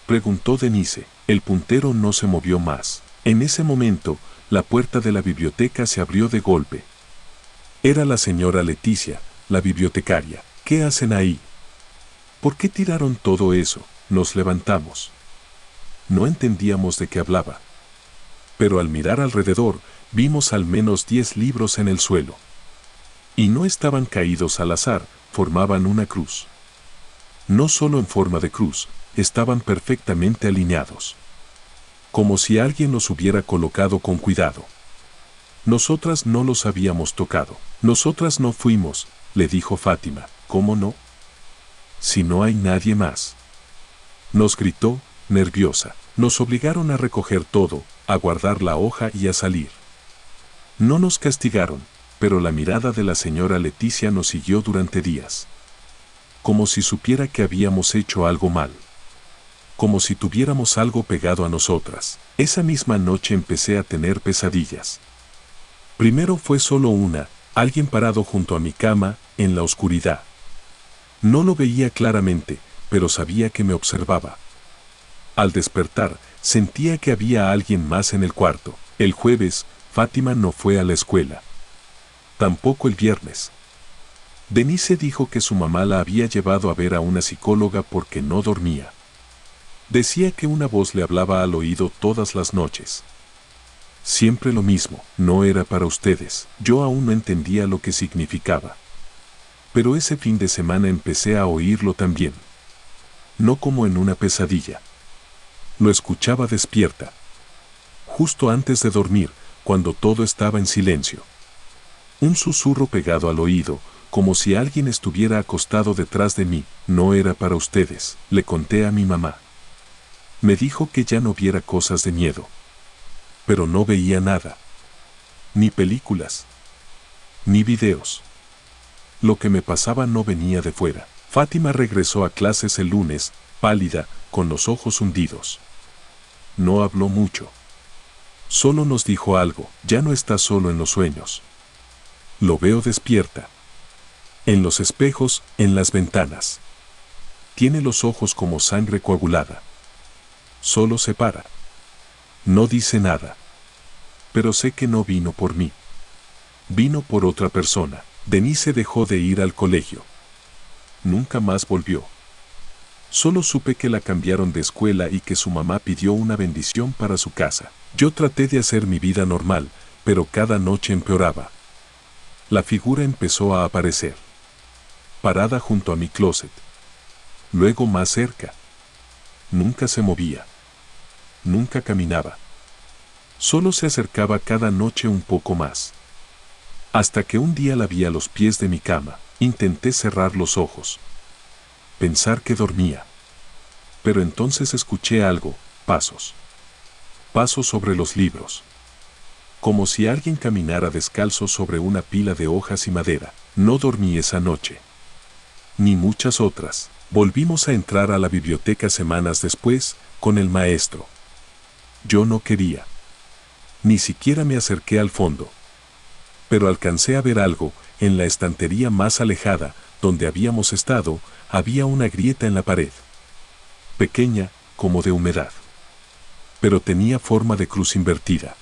preguntó Denise. El puntero no se movió más. En ese momento, la puerta de la biblioteca se abrió de golpe. Era la señora Leticia, la bibliotecaria. ¿Qué hacen ahí? ¿Por qué tiraron todo eso? Nos levantamos. No entendíamos de qué hablaba. Pero al mirar alrededor, vimos al menos 10 libros en el suelo. Y no estaban caídos al azar, formaban una cruz. No solo en forma de cruz, estaban perfectamente alineados. Como si alguien los hubiera colocado con cuidado. Nosotras no los habíamos tocado. Nosotras no fuimos, le dijo Fátima. ¿Cómo no? Si no hay nadie más. Nos gritó, nerviosa. Nos obligaron a recoger todo, a guardar la hoja y a salir. No nos castigaron, pero la mirada de la señora Leticia nos siguió durante días. Como si supiera que habíamos hecho algo mal. Como si tuviéramos algo pegado a nosotras. Esa misma noche empecé a tener pesadillas. Primero fue solo una, alguien parado junto a mi cama, en la oscuridad. No lo veía claramente, pero sabía que me observaba. Al despertar, sentía que había alguien más en el cuarto. El jueves, Fátima no fue a la escuela. Tampoco el viernes. Denise dijo que su mamá la había llevado a ver a una psicóloga porque no dormía. Decía que una voz le hablaba al oído todas las noches. Siempre lo mismo, no era para ustedes. Yo aún no entendía lo que significaba. Pero ese fin de semana empecé a oírlo también. No como en una pesadilla. Lo escuchaba despierta. Justo antes de dormir, cuando todo estaba en silencio. Un susurro pegado al oído, como si alguien estuviera acostado detrás de mí. No era para ustedes, le conté a mi mamá. Me dijo que ya no viera cosas de miedo. Pero no veía nada. Ni películas. Ni videos. Lo que me pasaba no venía de fuera. Fátima regresó a clases el lunes, pálida, con los ojos hundidos. No habló mucho. Solo nos dijo algo. Ya no está solo en los sueños. Lo veo despierta. En los espejos, en las ventanas. Tiene los ojos como sangre coagulada. Solo se para. No dice nada. Pero sé que no vino por mí. Vino por otra persona. Denise dejó de ir al colegio. Nunca más volvió. Solo supe que la cambiaron de escuela y que su mamá pidió una bendición para su casa. Yo traté de hacer mi vida normal, pero cada noche empeoraba. La figura empezó a aparecer. Parada junto a mi closet. Luego más cerca. Nunca se movía. Nunca caminaba. Solo se acercaba cada noche un poco más. Hasta que un día la vi a los pies de mi cama. Intenté cerrar los ojos. Pensar que dormía. Pero entonces escuché algo, pasos. Pasos sobre los libros. Como si alguien caminara descalzo sobre una pila de hojas y madera. No dormí esa noche. Ni muchas otras. Volvimos a entrar a la biblioteca semanas después, con el maestro. Yo no quería. Ni siquiera me acerqué al fondo. Pero alcancé a ver algo, en la estantería más alejada, donde habíamos estado, había una grieta en la pared. Pequeña, como de humedad. Pero tenía forma de cruz invertida.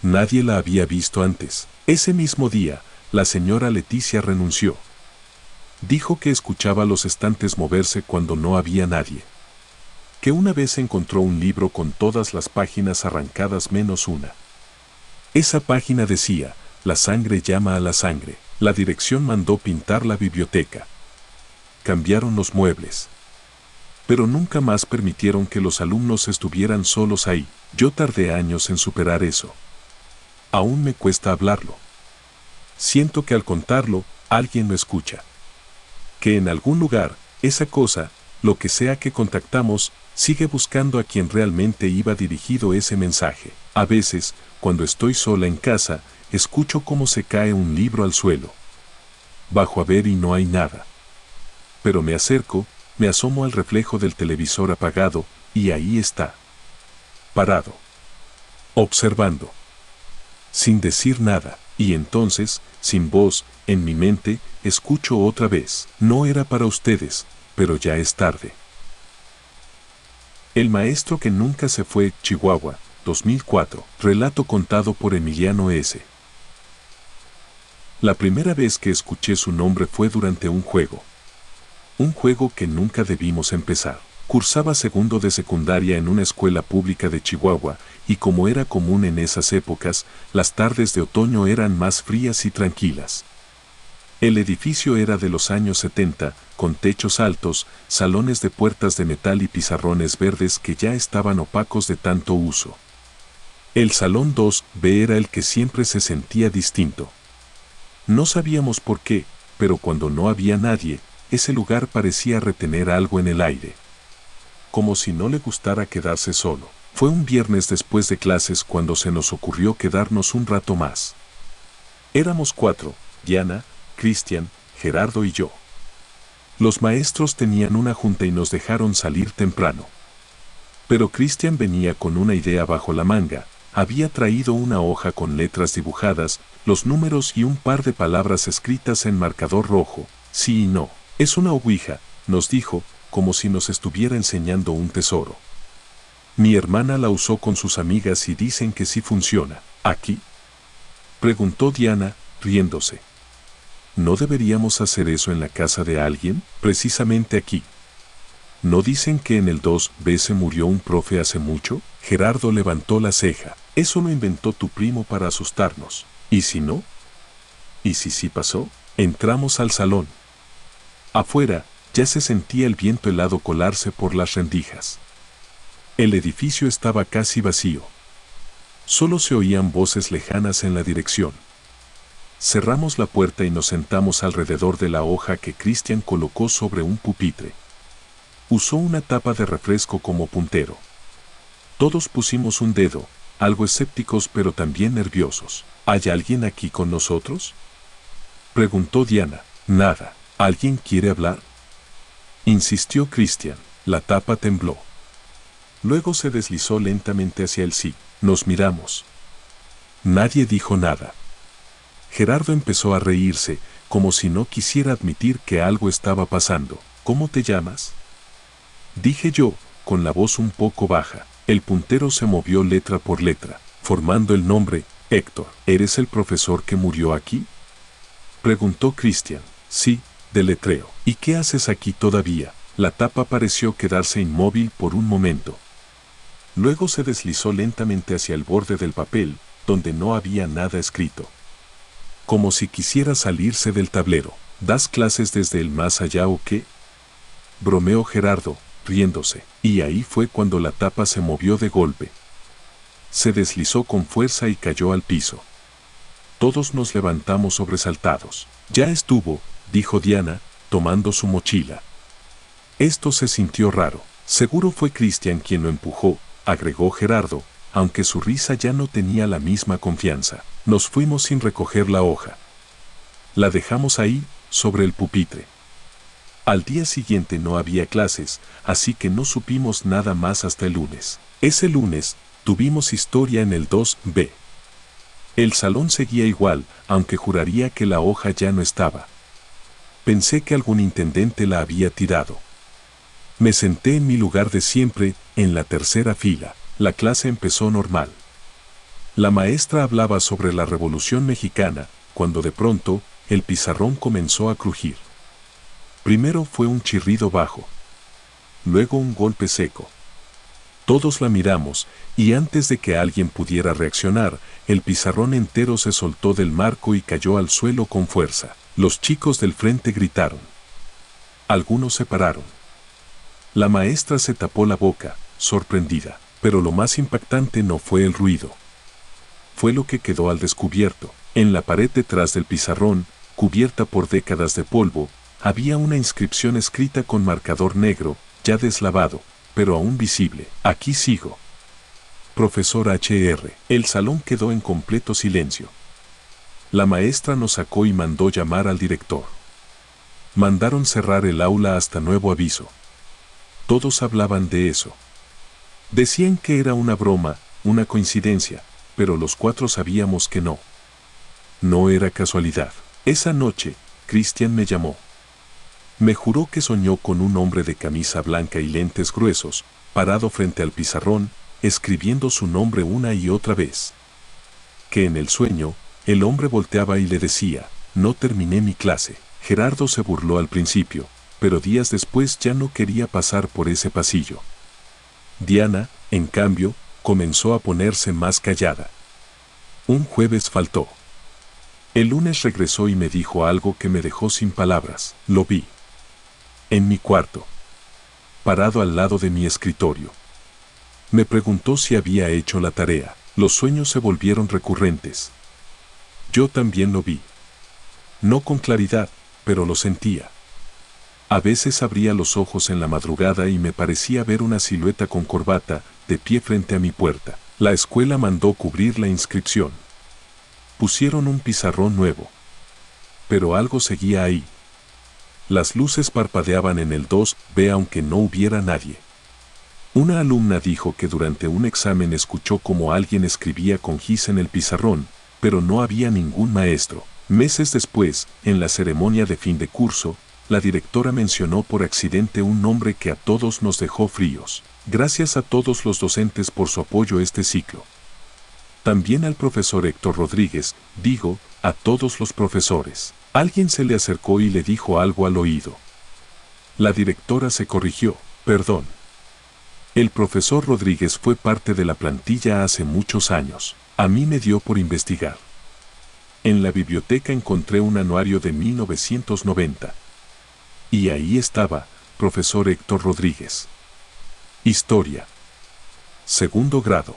Nadie la había visto antes. Ese mismo día, la señora Leticia renunció. Dijo que escuchaba los estantes moverse cuando no había nadie. Que una vez encontró un libro con todas las páginas arrancadas menos una. Esa página decía, la sangre llama a la sangre. La dirección mandó pintar la biblioteca. Cambiaron los muebles. Pero nunca más permitieron que los alumnos estuvieran solos ahí. Yo tardé años en superar eso. Aún me cuesta hablarlo. Siento que al contarlo, alguien lo escucha. Que en algún lugar, esa cosa, lo que sea que contactamos, sigue buscando a quien realmente iba dirigido ese mensaje. A veces, cuando estoy sola en casa, escucho cómo se cae un libro al suelo. Bajo a ver y no hay nada. Pero me acerco, me asomo al reflejo del televisor apagado, y ahí está. Parado. Observando. Sin decir nada, y entonces, sin voz, en mi mente, escucho otra vez. No era para ustedes, pero ya es tarde. El maestro que nunca se fue, Chihuahua, 2004. Relato contado por Emiliano S. La primera vez que escuché su nombre fue durante un juego. Un juego que nunca debimos empezar. Cursaba segundo de secundaria en una escuela pública de Chihuahua, y como era común en esas épocas, las tardes de otoño eran más frías y tranquilas. El edificio era de los años 70, con techos altos, salones de puertas de metal y pizarrones verdes que ya estaban opacos de tanto uso. El salón 2B era el que siempre se sentía distinto. No sabíamos por qué, pero cuando no había nadie, ese lugar parecía retener algo en el aire. Como si no le gustara quedarse solo. Fue un viernes después de clases cuando se nos ocurrió quedarnos un rato más. Éramos 4, Diana, Cristian, Gerardo y yo. Los maestros tenían una junta y nos dejaron salir temprano. Pero Cristian venía con una idea bajo la manga. Había traído una hoja con letras dibujadas, los números y un par de palabras escritas en marcador rojo. Sí y no. Es una ouija, nos dijo, como si nos estuviera enseñando un tesoro. Mi hermana la usó con sus amigas y dicen que sí funciona. ¿Aquí?, preguntó Diana, riéndose. ¿No deberíamos hacer eso en la casa de alguien? Precisamente aquí. ¿No dicen que en el 2B se murió un profe hace mucho? Gerardo levantó la ceja. Eso lo inventó tu primo para asustarnos. ¿Y si no? ¿Y si sí pasó? Entramos al salón. Afuera, ya se sentía el viento helado colarse por las rendijas. El edificio estaba casi vacío. Solo se oían voces lejanas en la dirección. Cerramos la puerta y nos sentamos alrededor de la hoja que Cristian colocó sobre un pupitre. Usó una tapa de refresco como puntero. Todos pusimos un dedo, algo escépticos pero también nerviosos. ¿Hay alguien aquí con nosotros?, preguntó Diana. Nada. ¿Alguien quiere hablar?, insistió Cristian. La tapa tembló. Luego se deslizó lentamente hacia el sí. Nos miramos. Nadie dijo nada. Gerardo empezó a reírse, como si no quisiera admitir que algo estaba pasando. ¿Cómo te llamas?, dije yo, con la voz un poco baja. El puntero se movió letra por letra, formando el nombre, Héctor. ¿Eres el profesor que murió aquí?, preguntó Cristian. Sí, deletreo. ¿Y qué haces aquí todavía? La tapa pareció quedarse inmóvil por un momento. Luego se deslizó lentamente hacia el borde del papel, donde no había nada escrito. Como si quisiera salirse del tablero. ¿Das clases desde el más allá o qué?, bromeó Gerardo, riéndose. Y ahí fue cuando la tapa se movió de golpe. Se deslizó con fuerza y cayó al piso. Todos nos levantamos sobresaltados. Ya estuvo, dijo Diana, tomando su mochila. Esto se sintió raro. Seguro fue Cristian quien lo empujó, agregó Gerardo, aunque su risa ya no tenía la misma confianza. Nos fuimos sin recoger la hoja. La dejamos ahí, sobre el pupitre. Al día siguiente no había clases, así que no supimos nada más hasta el lunes. Ese lunes, tuvimos historia en el 2B. El salón seguía igual, aunque juraría que la hoja ya no estaba. Pensé que algún intendente la había tirado. Me senté en mi lugar de siempre, en la tercera fila. La clase empezó normal. La maestra hablaba sobre la Revolución Mexicana, cuando de pronto, el pizarrón comenzó a crujir. Primero fue un chirrido bajo. Luego un golpe seco. Todos la miramos, y antes de que alguien pudiera reaccionar, el pizarrón entero se soltó del marco y cayó al suelo con fuerza. Los chicos del frente gritaron. Algunos se pararon. La maestra se tapó la boca, sorprendida, pero lo más impactante no fue el ruido. Fue lo que quedó al descubierto. En la pared detrás del pizarrón, cubierta por décadas de polvo, había una inscripción escrita con marcador negro, ya deslavado, pero aún visible. Aquí sigo. Profesor H.R. El salón quedó en completo silencio. La maestra nos sacó y mandó llamar al director. Mandaron cerrar el aula hasta nuevo aviso. Todos hablaban de eso. Decían que era una broma, una coincidencia, pero los cuatro sabíamos que no. No era casualidad. Esa noche, Cristian me llamó. Me juró que soñó con un hombre de camisa blanca y lentes gruesos, parado frente al pizarrón, escribiendo su nombre una y otra vez. Que en el sueño, el hombre volteaba y le decía, no terminé mi clase. Gerardo se burló al principio, pero días después ya no quería pasar por ese pasillo. Diana, en cambio, comenzó a ponerse más callada. Un jueves faltó. El lunes regresó y me dijo algo que me dejó sin palabras. Lo vi. En mi cuarto. Parado al lado de mi escritorio. Me preguntó si había hecho la tarea. Los sueños se volvieron recurrentes. Yo también lo vi. No con claridad, pero lo sentía. A veces abría los ojos en la madrugada y me parecía ver una silueta con corbata, de pie frente a mi puerta. La escuela mandó cubrir la inscripción. Pusieron un pizarrón nuevo. Pero algo seguía ahí. Las luces parpadeaban en el 2B aunque no hubiera nadie. Una alumna dijo que durante un examen escuchó como alguien escribía con gis en el pizarrón, pero no había ningún maestro. Meses después, en la ceremonia de fin de curso, la directora mencionó por accidente un nombre que a todos nos dejó fríos. Gracias a todos los docentes por su apoyo este ciclo. También al profesor Héctor Rodríguez, digo, a todos los profesores. Alguien se le acercó y le dijo algo al oído. La directora se corrigió, perdón. El profesor Rodríguez fue parte de la plantilla hace muchos años. A mí me dio por investigar. En la biblioteca encontré un anuario de 1990. Y ahí estaba, profesor Héctor Rodríguez. Historia. Segundo grado.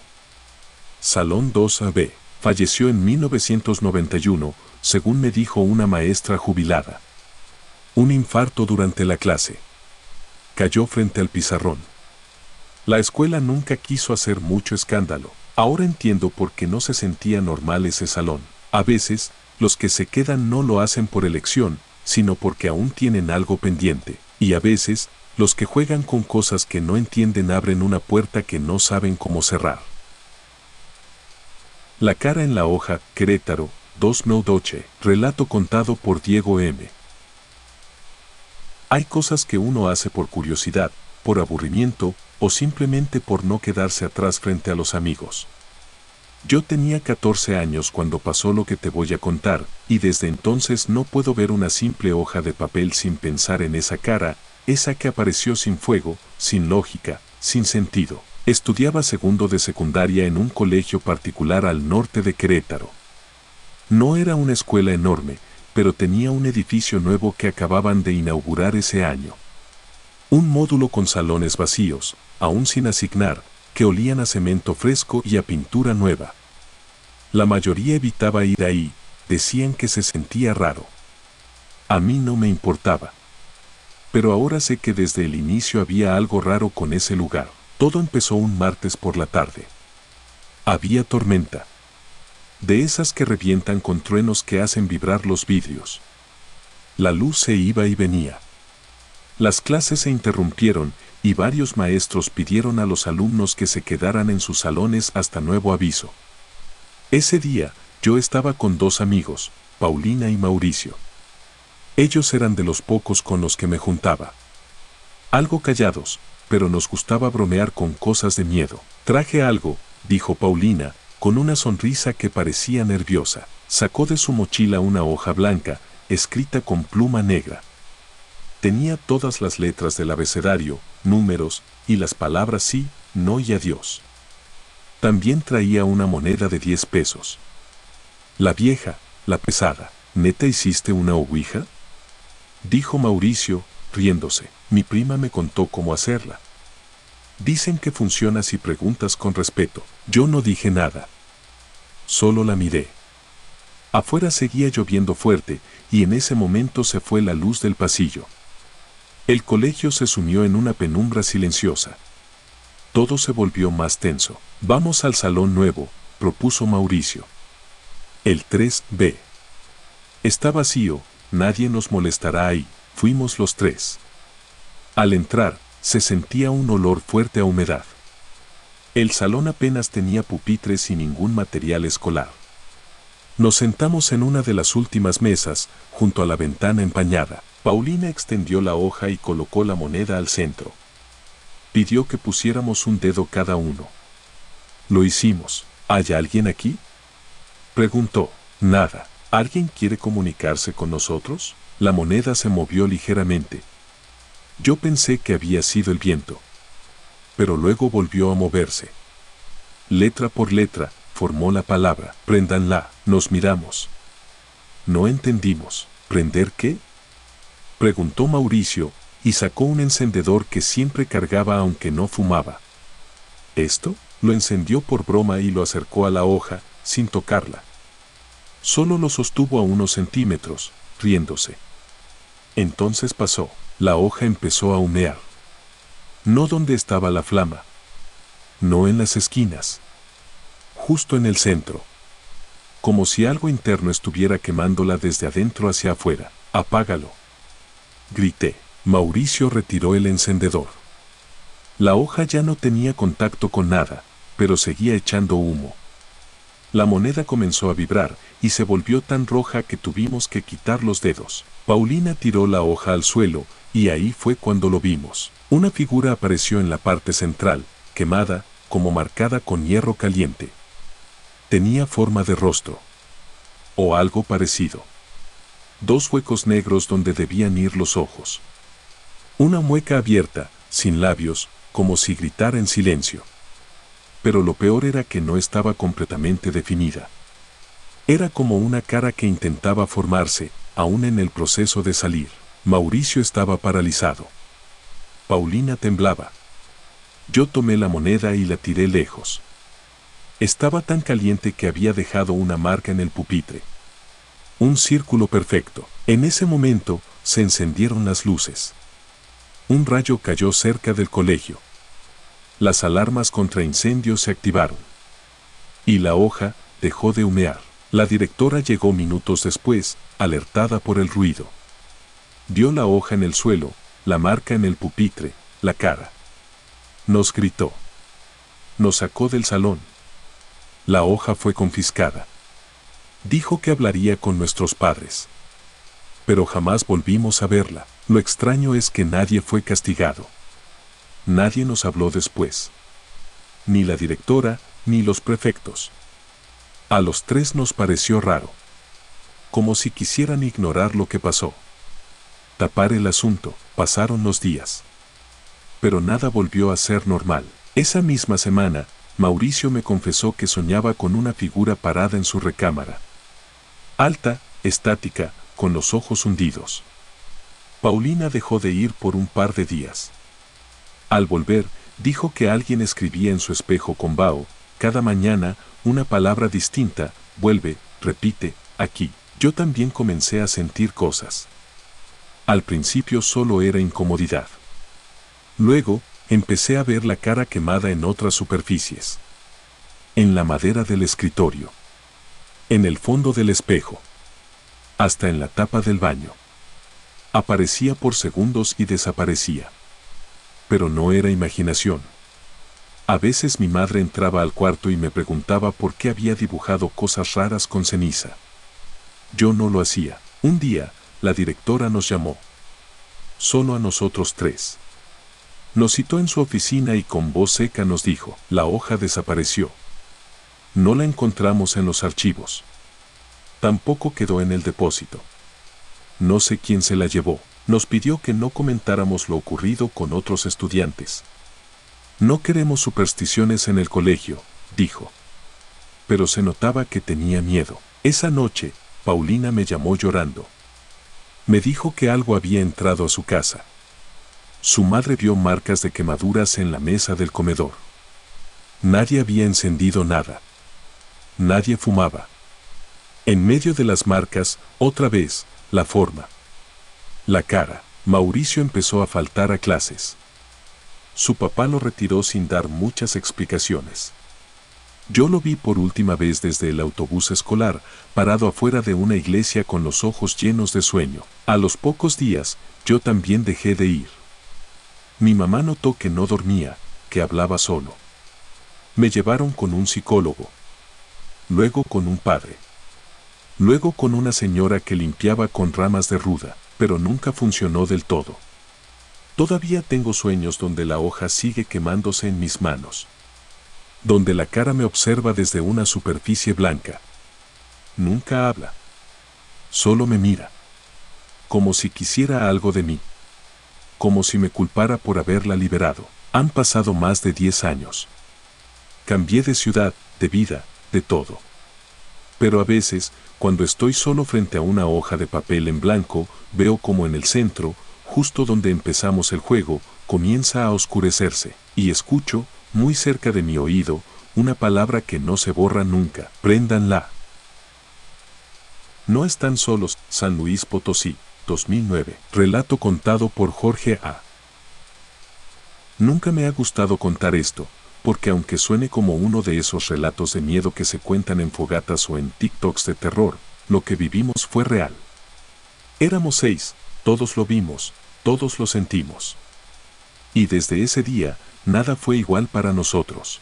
Salón 2B. Falleció en 1991, según me dijo una maestra jubilada. Un infarto durante la clase. Cayó frente al pizarrón. La escuela nunca quiso hacer mucho escándalo. Ahora entiendo por qué no se sentía normal ese salón. A veces, los que se quedan no lo hacen por elección, sino porque aún tienen algo pendiente. Y a veces, los que juegan con cosas que no entienden abren una puerta que no saben cómo cerrar. La cara en la hoja, Querétaro, 2012. Relato contado por Diego M. Hay cosas que uno hace por curiosidad, por aburrimiento o simplemente por no quedarse atrás frente a los amigos. Yo tenía 14 años cuando pasó lo que te voy a contar, y desde entonces no puedo ver una simple hoja de papel sin pensar en esa cara, esa que apareció sin fuego, sin lógica, sin sentido. Estudiaba segundo de secundaria en un colegio particular al norte de Querétaro. No era una escuela enorme, pero tenía un edificio nuevo que acababan de inaugurar ese año. Un módulo con salones vacíos, aún sin asignar, que olían a cemento fresco y a pintura nueva. La mayoría evitaba ir ahí, decían que se sentía raro. A mí no me importaba. Pero ahora sé que desde el inicio había algo raro con ese lugar. Todo empezó un martes por la tarde. Había tormenta. De esas que revientan con truenos que hacen vibrar los vidrios. La luz se iba y venía. Las clases se interrumpieron y varios maestros pidieron a los alumnos que se quedaran en sus salones hasta nuevo aviso. Ese día, yo estaba con dos amigos, Paulina y Mauricio. Ellos eran de los pocos con los que me juntaba. Algo callados, pero nos gustaba bromear con cosas de miedo. Traje algo, dijo Paulina, con una sonrisa que parecía nerviosa. Sacó de su mochila una hoja blanca, escrita con pluma negra. Tenía todas las letras del abecedario, números, y las palabras sí, no y adiós. También traía una moneda de 10 pesos. La vieja, la pesada. ¿Neta hiciste una ouija?, dijo Mauricio, riéndose. Mi prima me contó cómo hacerla. Dicen que funciona si preguntas con respeto. Yo no dije nada. Solo la miré. Afuera seguía lloviendo fuerte, y en ese momento se fue la luz del pasillo. El colegio se sumió en una penumbra silenciosa. Todo se volvió más tenso. Vamos al salón nuevo, propuso Mauricio. El 3B. Está vacío, nadie nos molestará ahí. Fuimos los tres. Al entrar, se sentía un olor fuerte a humedad. El salón apenas tenía pupitres y ningún material escolar. Nos sentamos en una de las últimas mesas, junto a la ventana empañada. Paulina extendió la hoja y colocó la moneda al centro. Pidió que pusiéramos un dedo cada uno. Lo hicimos. ¿Hay alguien aquí?, preguntó. Nada. ¿Alguien quiere comunicarse con nosotros? La moneda se movió ligeramente. Yo pensé que había sido el viento. Pero luego volvió a moverse. Letra por letra, formó la palabra. Préndanla. Nos miramos. No entendimos. ¿Prender qué?, preguntó Mauricio, y sacó un encendedor que siempre cargaba aunque no fumaba. ¿Esto? Lo encendió por broma y lo acercó a la hoja, sin tocarla. Solo lo sostuvo a unos centímetros, riéndose. Entonces pasó. La hoja empezó a humear. No donde estaba la flama. No en las esquinas. Justo en el centro. Como si algo interno estuviera quemándola desde adentro hacia afuera. Apágalo, grité. Mauricio retiró el encendedor. La hoja ya no tenía contacto con nada, pero seguía echando humo. La moneda comenzó a vibrar y se volvió tan roja que tuvimos que quitar los dedos. Paulina tiró la hoja al suelo y ahí fue cuando lo vimos. Una figura apareció en la parte central, quemada, como marcada con hierro caliente. Tenía forma de rostro. O algo parecido. 2 huecos negros donde debían ir los ojos. Una mueca abierta, sin labios, como si gritara en silencio. Pero lo peor era que no estaba completamente definida. Era como una cara que intentaba formarse, aún en el proceso de salir. Mauricio estaba paralizado. Paulina temblaba. Yo tomé la moneda y la tiré lejos. Estaba tan caliente que había dejado una marca en el pupitre. Un círculo perfecto. En ese momento, se encendieron las luces. Un rayo cayó cerca del colegio. Las alarmas contra incendios se activaron. Y la hoja dejó de humear. La directora llegó minutos después, alertada por el ruido. Vio la hoja en el suelo, la marca en el pupitre, la cara. Nos gritó. Nos sacó del salón. La hoja fue confiscada. Dijo que hablaría con nuestros padres. Pero jamás volvimos a verla. Lo extraño es que nadie fue castigado. Nadie nos habló después. Ni la directora, ni los prefectos. A los tres nos pareció raro. Como si quisieran ignorar lo que pasó. Tapar el asunto. Pasaron los días. Pero nada volvió a ser normal. Esa misma semana, Mauricio me confesó que soñaba con una figura parada en su recámara. Alta, estática, con los ojos hundidos. Paulina dejó de ir por un par de días. Al volver, dijo que alguien escribía en su espejo con vaho, cada mañana, una palabra distinta: vuelve, repite, aquí. Yo también comencé a sentir cosas. Al principio solo era incomodidad. Luego, empecé a ver la cara quemada en otras superficies. En la madera del escritorio. En el fondo del espejo. Hasta en la tapa del baño. Aparecía por segundos y desaparecía. Pero no era imaginación. A veces mi madre entraba al cuarto y me preguntaba por qué había dibujado cosas raras con ceniza. Yo no lo hacía. Un día, la directora nos llamó. Solo a nosotros tres. Nos citó en su oficina y con voz seca nos dijo: la hoja desapareció. No la encontramos en los archivos. Tampoco quedó en el depósito. No sé quién se la llevó. Nos pidió que no comentáramos lo ocurrido con otros estudiantes. No queremos supersticiones en el colegio, dijo. Pero se notaba que tenía miedo. Esa noche, Paulina me llamó llorando. Me dijo que algo había entrado a su casa. Su madre vio marcas de quemaduras en la mesa del comedor. Nadie había encendido nada. Nadie fumaba. En medio de las marcas, otra vez, la forma. La cara. Mauricio empezó a faltar a clases. Su papá lo retiró sin dar muchas explicaciones. Yo lo vi por última vez desde el autobús escolar, parado afuera de una iglesia con los ojos llenos de sueño. A los pocos días, yo también dejé de ir. Mi mamá notó que no dormía, que hablaba solo. Me llevaron con un psicólogo. Luego con un padre. Luego con una señora que limpiaba con ramas de ruda, pero nunca funcionó del todo. Todavía tengo sueños donde la hoja sigue quemándose en mis manos. Donde la cara me observa desde una superficie blanca. Nunca habla. Solo me mira. Como si quisiera algo de mí. Como si me culpara por haberla liberado. Han pasado más de 10 años. Cambié de ciudad, de vida, de todo. Pero a veces, cuando estoy solo frente a una hoja de papel en blanco, veo como en el centro, justo donde empezamos el juego, comienza a oscurecerse, y escucho, muy cerca de mi oído, una palabra que no se borra nunca: préndanla. No están solos. San Luis Potosí, 2009. Relato contado por Jorge A. Nunca me ha gustado contar esto, porque aunque suene como uno de esos relatos de miedo que se cuentan en fogatas o en TikToks de terror, lo que vivimos fue real. Éramos 6, todos lo vimos, todos lo sentimos. Y desde ese día, nada fue igual para nosotros.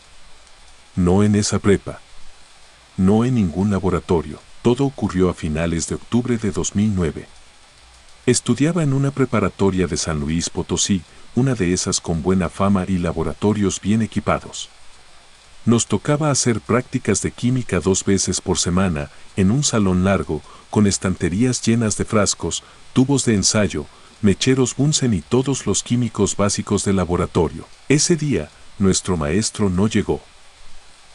No en esa prepa. No en ningún laboratorio. Todo ocurrió a finales de octubre de 2009. Estudiaba en una preparatoria de San Luis Potosí, una de esas con buena fama y laboratorios bien equipados. Nos tocaba hacer prácticas de química 2 veces por semana, en un salón largo, con estanterías llenas de frascos, tubos de ensayo, mecheros Bunsen y todos los químicos básicos del laboratorio. Ese día, nuestro maestro no llegó.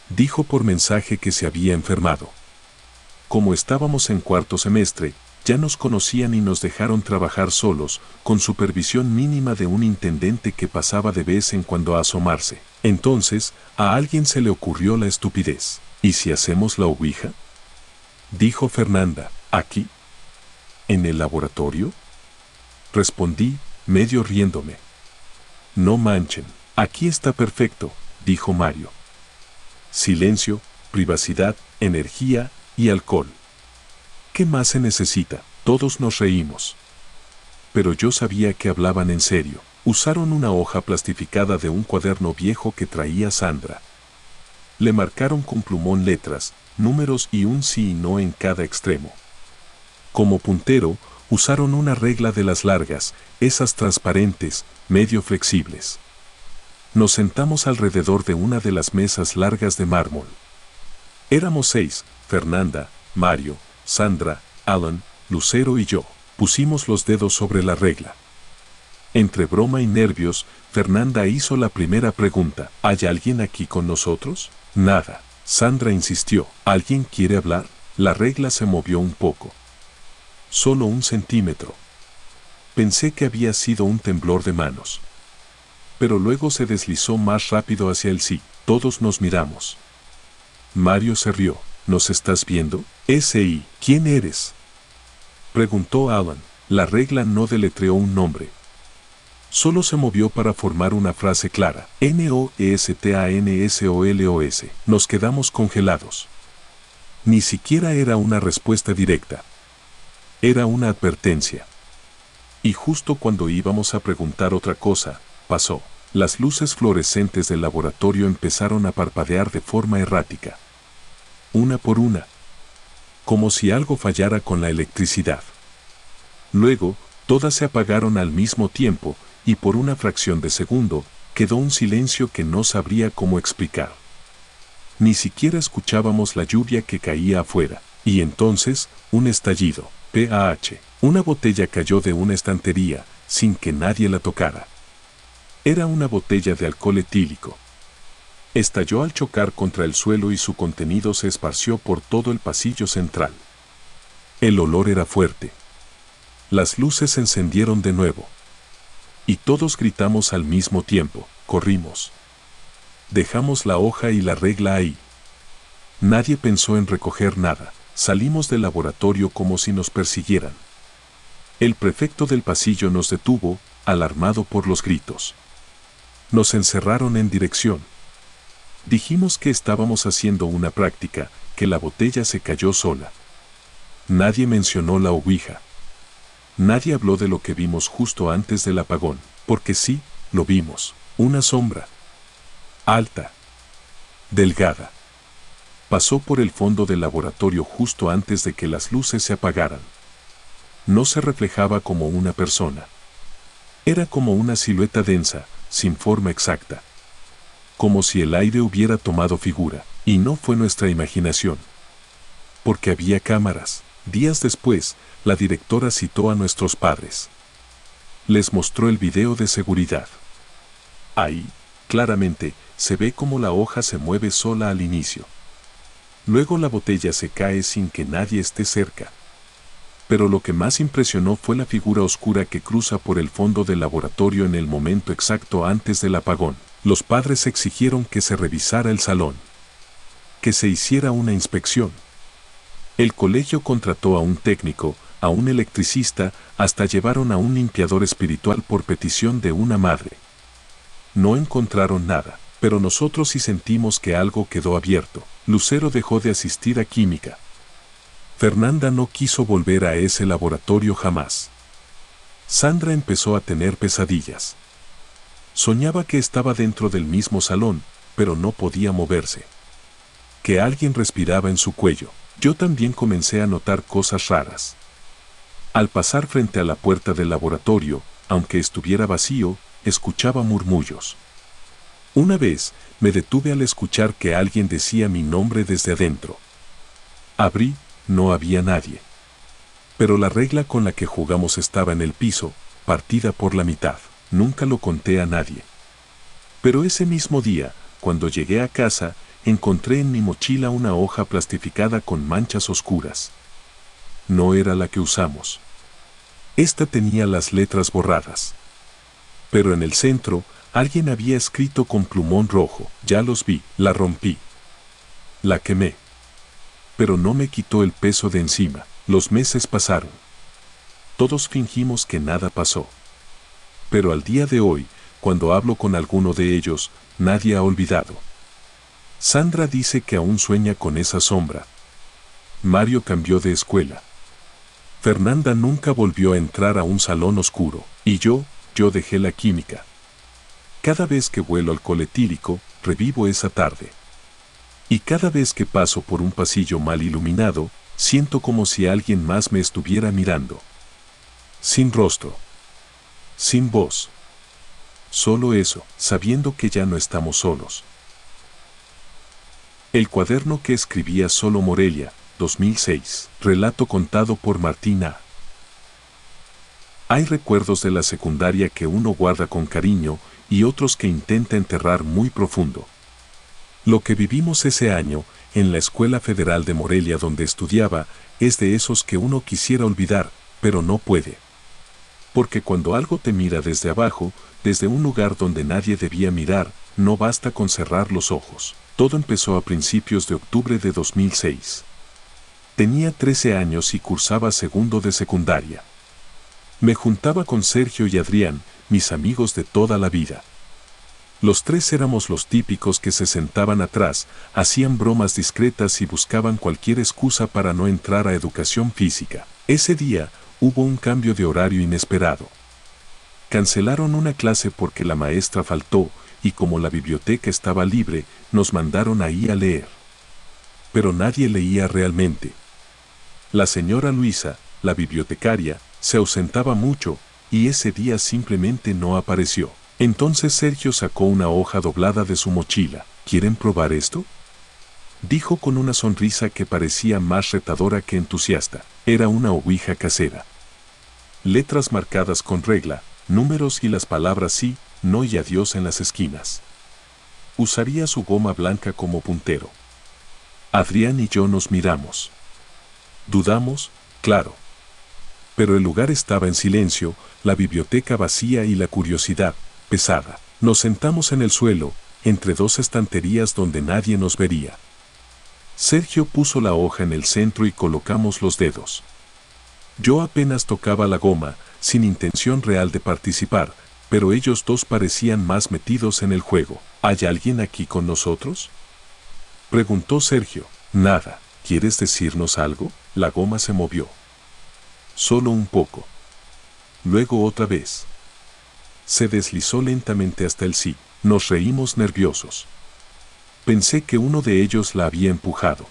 Dijo por mensaje que se había enfermado. Como estábamos en cuarto semestre, ya nos conocían y nos dejaron trabajar solos, con supervisión mínima de un intendente que pasaba de vez en cuando a asomarse. Entonces, a alguien se le ocurrió la estupidez. ¿Y si hacemos la ouija?, dijo Fernanda. ¿Aquí? ¿En el laboratorio?, respondí, medio riéndome. No manchen, aquí está perfecto, dijo Mario. Silencio, privacidad, energía y alcohol. ¿Qué más se necesita? Todos nos reímos. Pero yo sabía que hablaban en serio. Usaron una hoja plastificada de un cuaderno viejo que traía Sandra. Le marcaron con plumón letras, números y un sí y no en cada extremo. Como puntero, usaron una regla de las largas, esas transparentes, medio flexibles. Nos sentamos alrededor de una de las mesas largas de mármol. Éramos 6, Fernanda, Mario, Sandra, Alan, Lucero y yo. Pusimos los dedos sobre la regla. Entre broma y nervios, Fernanda hizo la primera pregunta. ¿Hay alguien aquí con nosotros? Nada. Sandra insistió. ¿Alguien quiere hablar? La regla se movió un poco. Solo 1 centímetro. Pensé que había sido un temblor de manos. Pero luego se deslizó más rápido hacia el sí. Todos nos miramos. Mario se rió. ¿Nos estás viendo? S.I. ¿Quién eres? Preguntó Alan. La regla no deletreó un nombre. Solo se movió para formar una frase clara. N-O-E-S-T-A-N-S-O-L-O-S. Nos quedamos congelados. Ni siquiera era una respuesta directa. Era una advertencia. Y justo cuando íbamos a preguntar otra cosa, pasó. Las luces fluorescentes del laboratorio empezaron a parpadear de forma errática. Una por una. Como si algo fallara con la electricidad. Luego, todas se apagaron al mismo tiempo, y por una fracción de segundo, quedó un silencio que no sabría cómo explicar. Ni siquiera escuchábamos la lluvia que caía afuera, y entonces, un estallido. P.A.H. Una botella cayó de una estantería, sin que nadie la tocara. Era una botella de alcohol etílico. Estalló al chocar contra el suelo y su contenido se esparció por todo el pasillo central. El olor era fuerte. Las luces se encendieron de nuevo. Y todos gritamos al mismo tiempo, corrimos. Dejamos la hoja y la regla ahí. Nadie pensó en recoger nada, salimos del laboratorio como si nos persiguieran. El prefecto del pasillo nos detuvo, alarmado por los gritos. Nos encerraron en dirección. Dijimos que estábamos haciendo una práctica, que la botella se cayó sola. Nadie mencionó la ouija. Nadie habló de lo que vimos justo antes del apagón, porque sí, lo vimos, una sombra. Alta. Delgada. Pasó por el fondo del laboratorio justo antes de que las luces se apagaran. No se reflejaba como una persona. Era como una silueta densa, sin forma exacta. Como si el aire hubiera tomado figura, y no fue nuestra imaginación. Porque había cámaras. Días después, la directora citó a nuestros padres. Les mostró el video de seguridad. Ahí, claramente, se ve cómo la hoja se mueve sola al inicio. Luego la botella se cae sin que nadie esté cerca. Pero lo que más impresionó fue la figura oscura que cruza por el fondo del laboratorio en el momento exacto antes del apagón. Los padres exigieron que se revisara el salón. Que se hiciera una inspección. El colegio contrató a un técnico, a un electricista, hasta llevaron a un limpiador espiritual por petición de una madre. No encontraron nada, pero nosotros sí sentimos que algo quedó abierto. Lucero dejó de asistir a química. Fernanda no quiso volver a ese laboratorio jamás. Sandra empezó a tener pesadillas. Soñaba que estaba dentro del mismo salón, pero no podía moverse. Que alguien respiraba en su cuello. Yo también comencé a notar cosas raras. Al pasar frente a la puerta del laboratorio, aunque estuviera vacío, escuchaba murmullos. Una vez, me detuve al escuchar que alguien decía mi nombre desde adentro. Abrí, no había nadie. Pero la regla con la que jugamos estaba en el piso, partida por la mitad. Nunca lo conté a nadie. Pero ese mismo día, cuando llegué a casa, encontré en mi mochila una hoja plastificada con manchas oscuras. No era la que usamos. Esta tenía las letras borradas. Pero en el centro, alguien había escrito con plumón rojo. Ya los vi, la rompí. La quemé. Pero no me quitó el peso de encima. Los meses pasaron. Todos fingimos que nada pasó. Pero al día de hoy, cuando hablo con alguno de ellos, nadie ha olvidado. Sandra dice que aún sueña con esa sombra. Mario cambió de escuela. Fernanda nunca volvió a entrar a un salón oscuro. Y yo dejé la química. Cada vez que vuelo al coletílico, revivo esa tarde. Y cada vez que paso por un pasillo mal iluminado, siento como si alguien más me estuviera mirando. Sin rostro. Sin voz. Solo eso, sabiendo que ya no estamos solos. El cuaderno que escribía Solo Morelia, 2006. Relato contado por Martina. Hay recuerdos de la secundaria que uno guarda con cariño y otros que intenta enterrar muy profundo. Lo que vivimos ese año, en la Escuela Federal de Morelia donde estudiaba, es de esos que uno quisiera olvidar, pero no puede. Porque cuando algo te mira desde abajo, desde un lugar donde nadie debía mirar, no basta con cerrar los ojos. Todo empezó a principios de octubre de 2006. Tenía 13 años y cursaba segundo de secundaria. Me juntaba con Sergio y Adrián, mis amigos de toda la vida. Los tres éramos los típicos que se sentaban atrás, hacían bromas discretas y buscaban cualquier excusa para no entrar a educación física. Ese día, hubo un cambio de horario inesperado. Cancelaron una clase porque la maestra faltó y como la biblioteca estaba libre, nos mandaron ahí a leer. Pero nadie leía realmente. La señora Luisa, la bibliotecaria, se ausentaba mucho y ese día simplemente no apareció. Entonces Sergio sacó una hoja doblada de su mochila. ¿Quieren probar esto?, dijo con una sonrisa que parecía más retadora que entusiasta. Era una ouija casera. Letras marcadas con regla, números y las palabras sí, no y adiós en las esquinas. Usaría su goma blanca como puntero. Adrián y yo nos miramos. Dudamos, claro. Pero el lugar estaba en silencio, la biblioteca vacía y la curiosidad pesada. Nos sentamos en el suelo, entre dos estanterías donde nadie nos vería. Sergio puso la hoja en el centro y colocamos los dedos. Yo apenas tocaba la goma, sin intención real de participar, pero ellos dos parecían más metidos en el juego. ¿Hay alguien aquí con nosotros?, preguntó Sergio. Nada. ¿Quieres decirnos algo? La goma se movió. Solo un poco. Luego otra vez. Se deslizó lentamente hasta el sí. Nos reímos nerviosos. Pensé que uno de ellos la había empujado.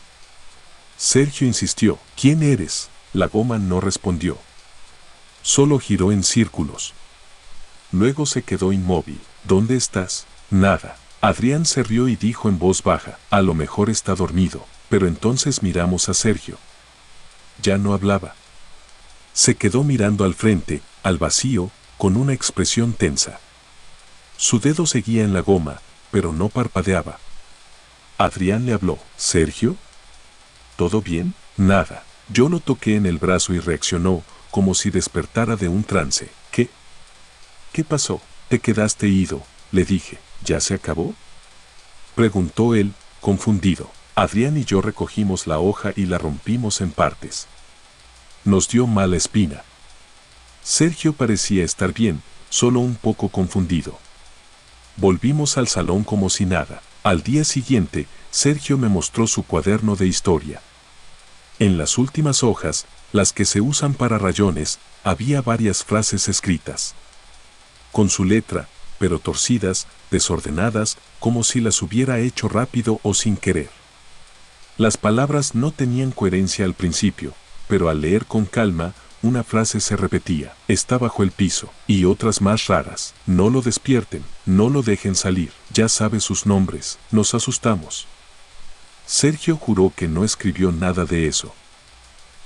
Sergio insistió. ¿Quién eres? La goma no respondió. Solo giró en círculos. Luego se quedó inmóvil. ¿Dónde estás? Nada. Adrián se rió y dijo en voz baja. A lo mejor está dormido. Pero entonces miramos a Sergio. Ya no hablaba. Se quedó mirando al frente, al vacío, con una expresión tensa. Su dedo seguía en la goma, pero no parpadeaba. Adrián le habló. ¿Sergio? ¿Todo bien? Nada. Yo lo toqué en el brazo y reaccionó, como si despertara de un trance. ¿Qué? ¿Qué pasó? Te quedaste ido, le dije. ¿Ya se acabó?, preguntó él, confundido. Adrián y yo recogimos la hoja y la rompimos en partes. Nos dio mala espina. Sergio parecía estar bien, solo un poco confundido. Volvimos al salón como si nada. Al día siguiente, Sergio me mostró su cuaderno de historia. En las últimas hojas, las que se usan para rayones, había varias frases escritas. Con su letra, pero torcidas, desordenadas, como si las hubiera hecho rápido o sin querer. Las palabras no tenían coherencia al principio, pero al leer con calma, una frase se repetía. Está bajo el piso, y otras más raras. No lo despierten, no lo dejen salir. Ya sabe sus nombres. Nos asustamos. Sergio juró que no escribió nada de eso.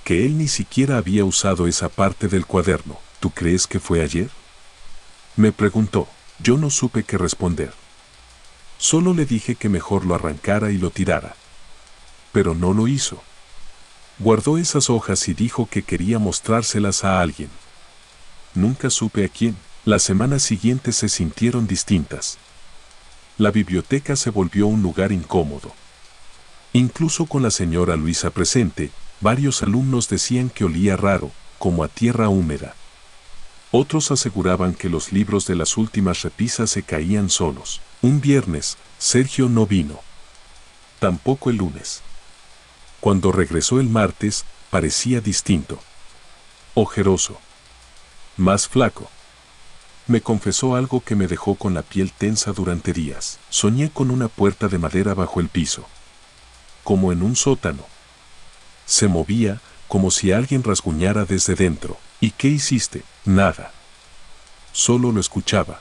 Que él ni siquiera había usado esa parte del cuaderno. ¿Tú crees que fue ayer?, me preguntó. Yo no supe qué responder. Solo le dije que mejor lo arrancara y lo tirara. Pero no lo hizo. Guardó esas hojas y dijo que quería mostrárselas a alguien. Nunca supe a quién. Las semanas siguientes se sintieron distintas. La biblioteca se volvió un lugar incómodo. Incluso con la señora Luisa presente, varios alumnos decían que olía raro, como a tierra húmeda. Otros aseguraban que los libros de las últimas repisas se caían solos. Un viernes, Sergio no vino. Tampoco el lunes. Cuando regresó el martes, parecía distinto. Ojeroso. Más flaco. Me confesó algo que me dejó con la piel tensa durante días. Soñé con una puerta de madera bajo el piso. como en un sótano. Se movía, como si alguien rasguñara desde dentro. ¿Y qué hiciste? Nada. Solo lo escuchaba.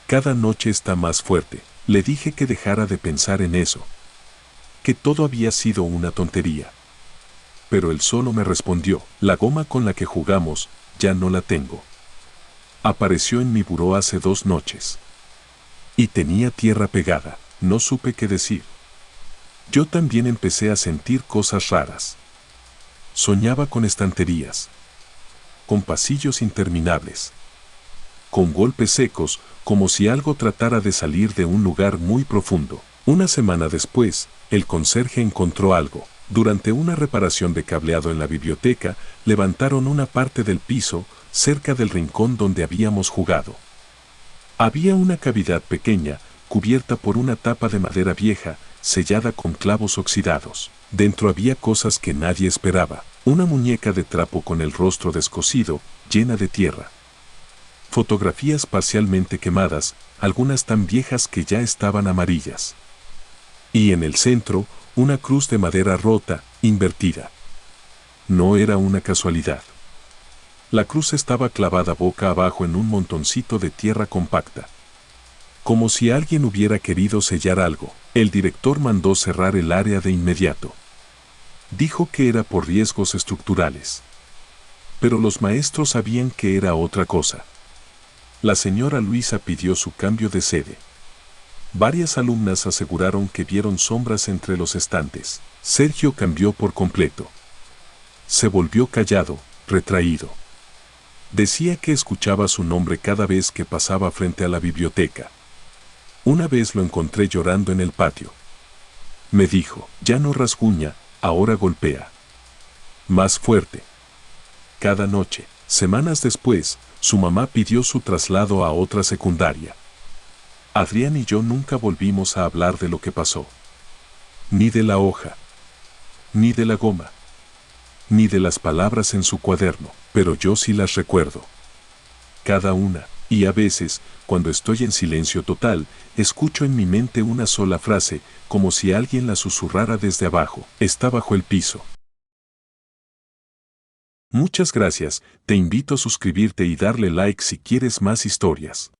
Cada noche está más fuerte. Le dije que dejara de pensar en eso. Que todo había sido una tontería. Pero él solo me respondió, la goma con la que jugamos, ya no la tengo. Apareció en mi buró hace 2 noches. Y tenía tierra pegada, no supe qué decir. Yo también empecé a sentir cosas raras. Soñaba con estanterías. Con pasillos interminables. Con golpes secos, como si algo tratara de salir de un lugar muy profundo. Una semana después, el conserje encontró algo. Durante una reparación de cableado en la biblioteca, levantaron una parte del piso, cerca del rincón donde habíamos jugado. Había una cavidad pequeña, cubierta por una tapa de madera vieja, sellada con clavos oxidados. Dentro había cosas que nadie esperaba. Una muñeca de trapo con el rostro descosido, llena de tierra. Fotografías parcialmente quemadas, algunas tan viejas que ya estaban amarillas. Y en el centro, una cruz de madera rota, invertida. No era una casualidad. La cruz estaba clavada boca abajo en un montoncito de tierra compacta. Como si alguien hubiera querido sellar algo, el director mandó cerrar el área de inmediato. Dijo que era por riesgos estructurales. Pero los maestros sabían que era otra cosa. La señora Luisa pidió su cambio de sede. Varias alumnas aseguraron que vieron sombras entre los estantes. Sergio cambió por completo. Se volvió callado, retraído. Decía que escuchaba su nombre cada vez que pasaba frente a la biblioteca. Una vez lo encontré llorando en el patio. Me dijo, ya no rasguña, ahora golpea. Más fuerte. Cada noche, semanas después, su mamá pidió su traslado a otra secundaria. Adrián y yo nunca volvimos a hablar de lo que pasó. Ni de la hoja. Ni de la goma. Ni de las palabras en su cuaderno, pero yo sí las recuerdo. Cada una, y a veces, cuando estoy en silencio total, escucho en mi mente una sola frase, como si alguien la susurrara desde abajo. Está bajo el piso. Muchas gracias, te invito a suscribirte y darle like si quieres más historias.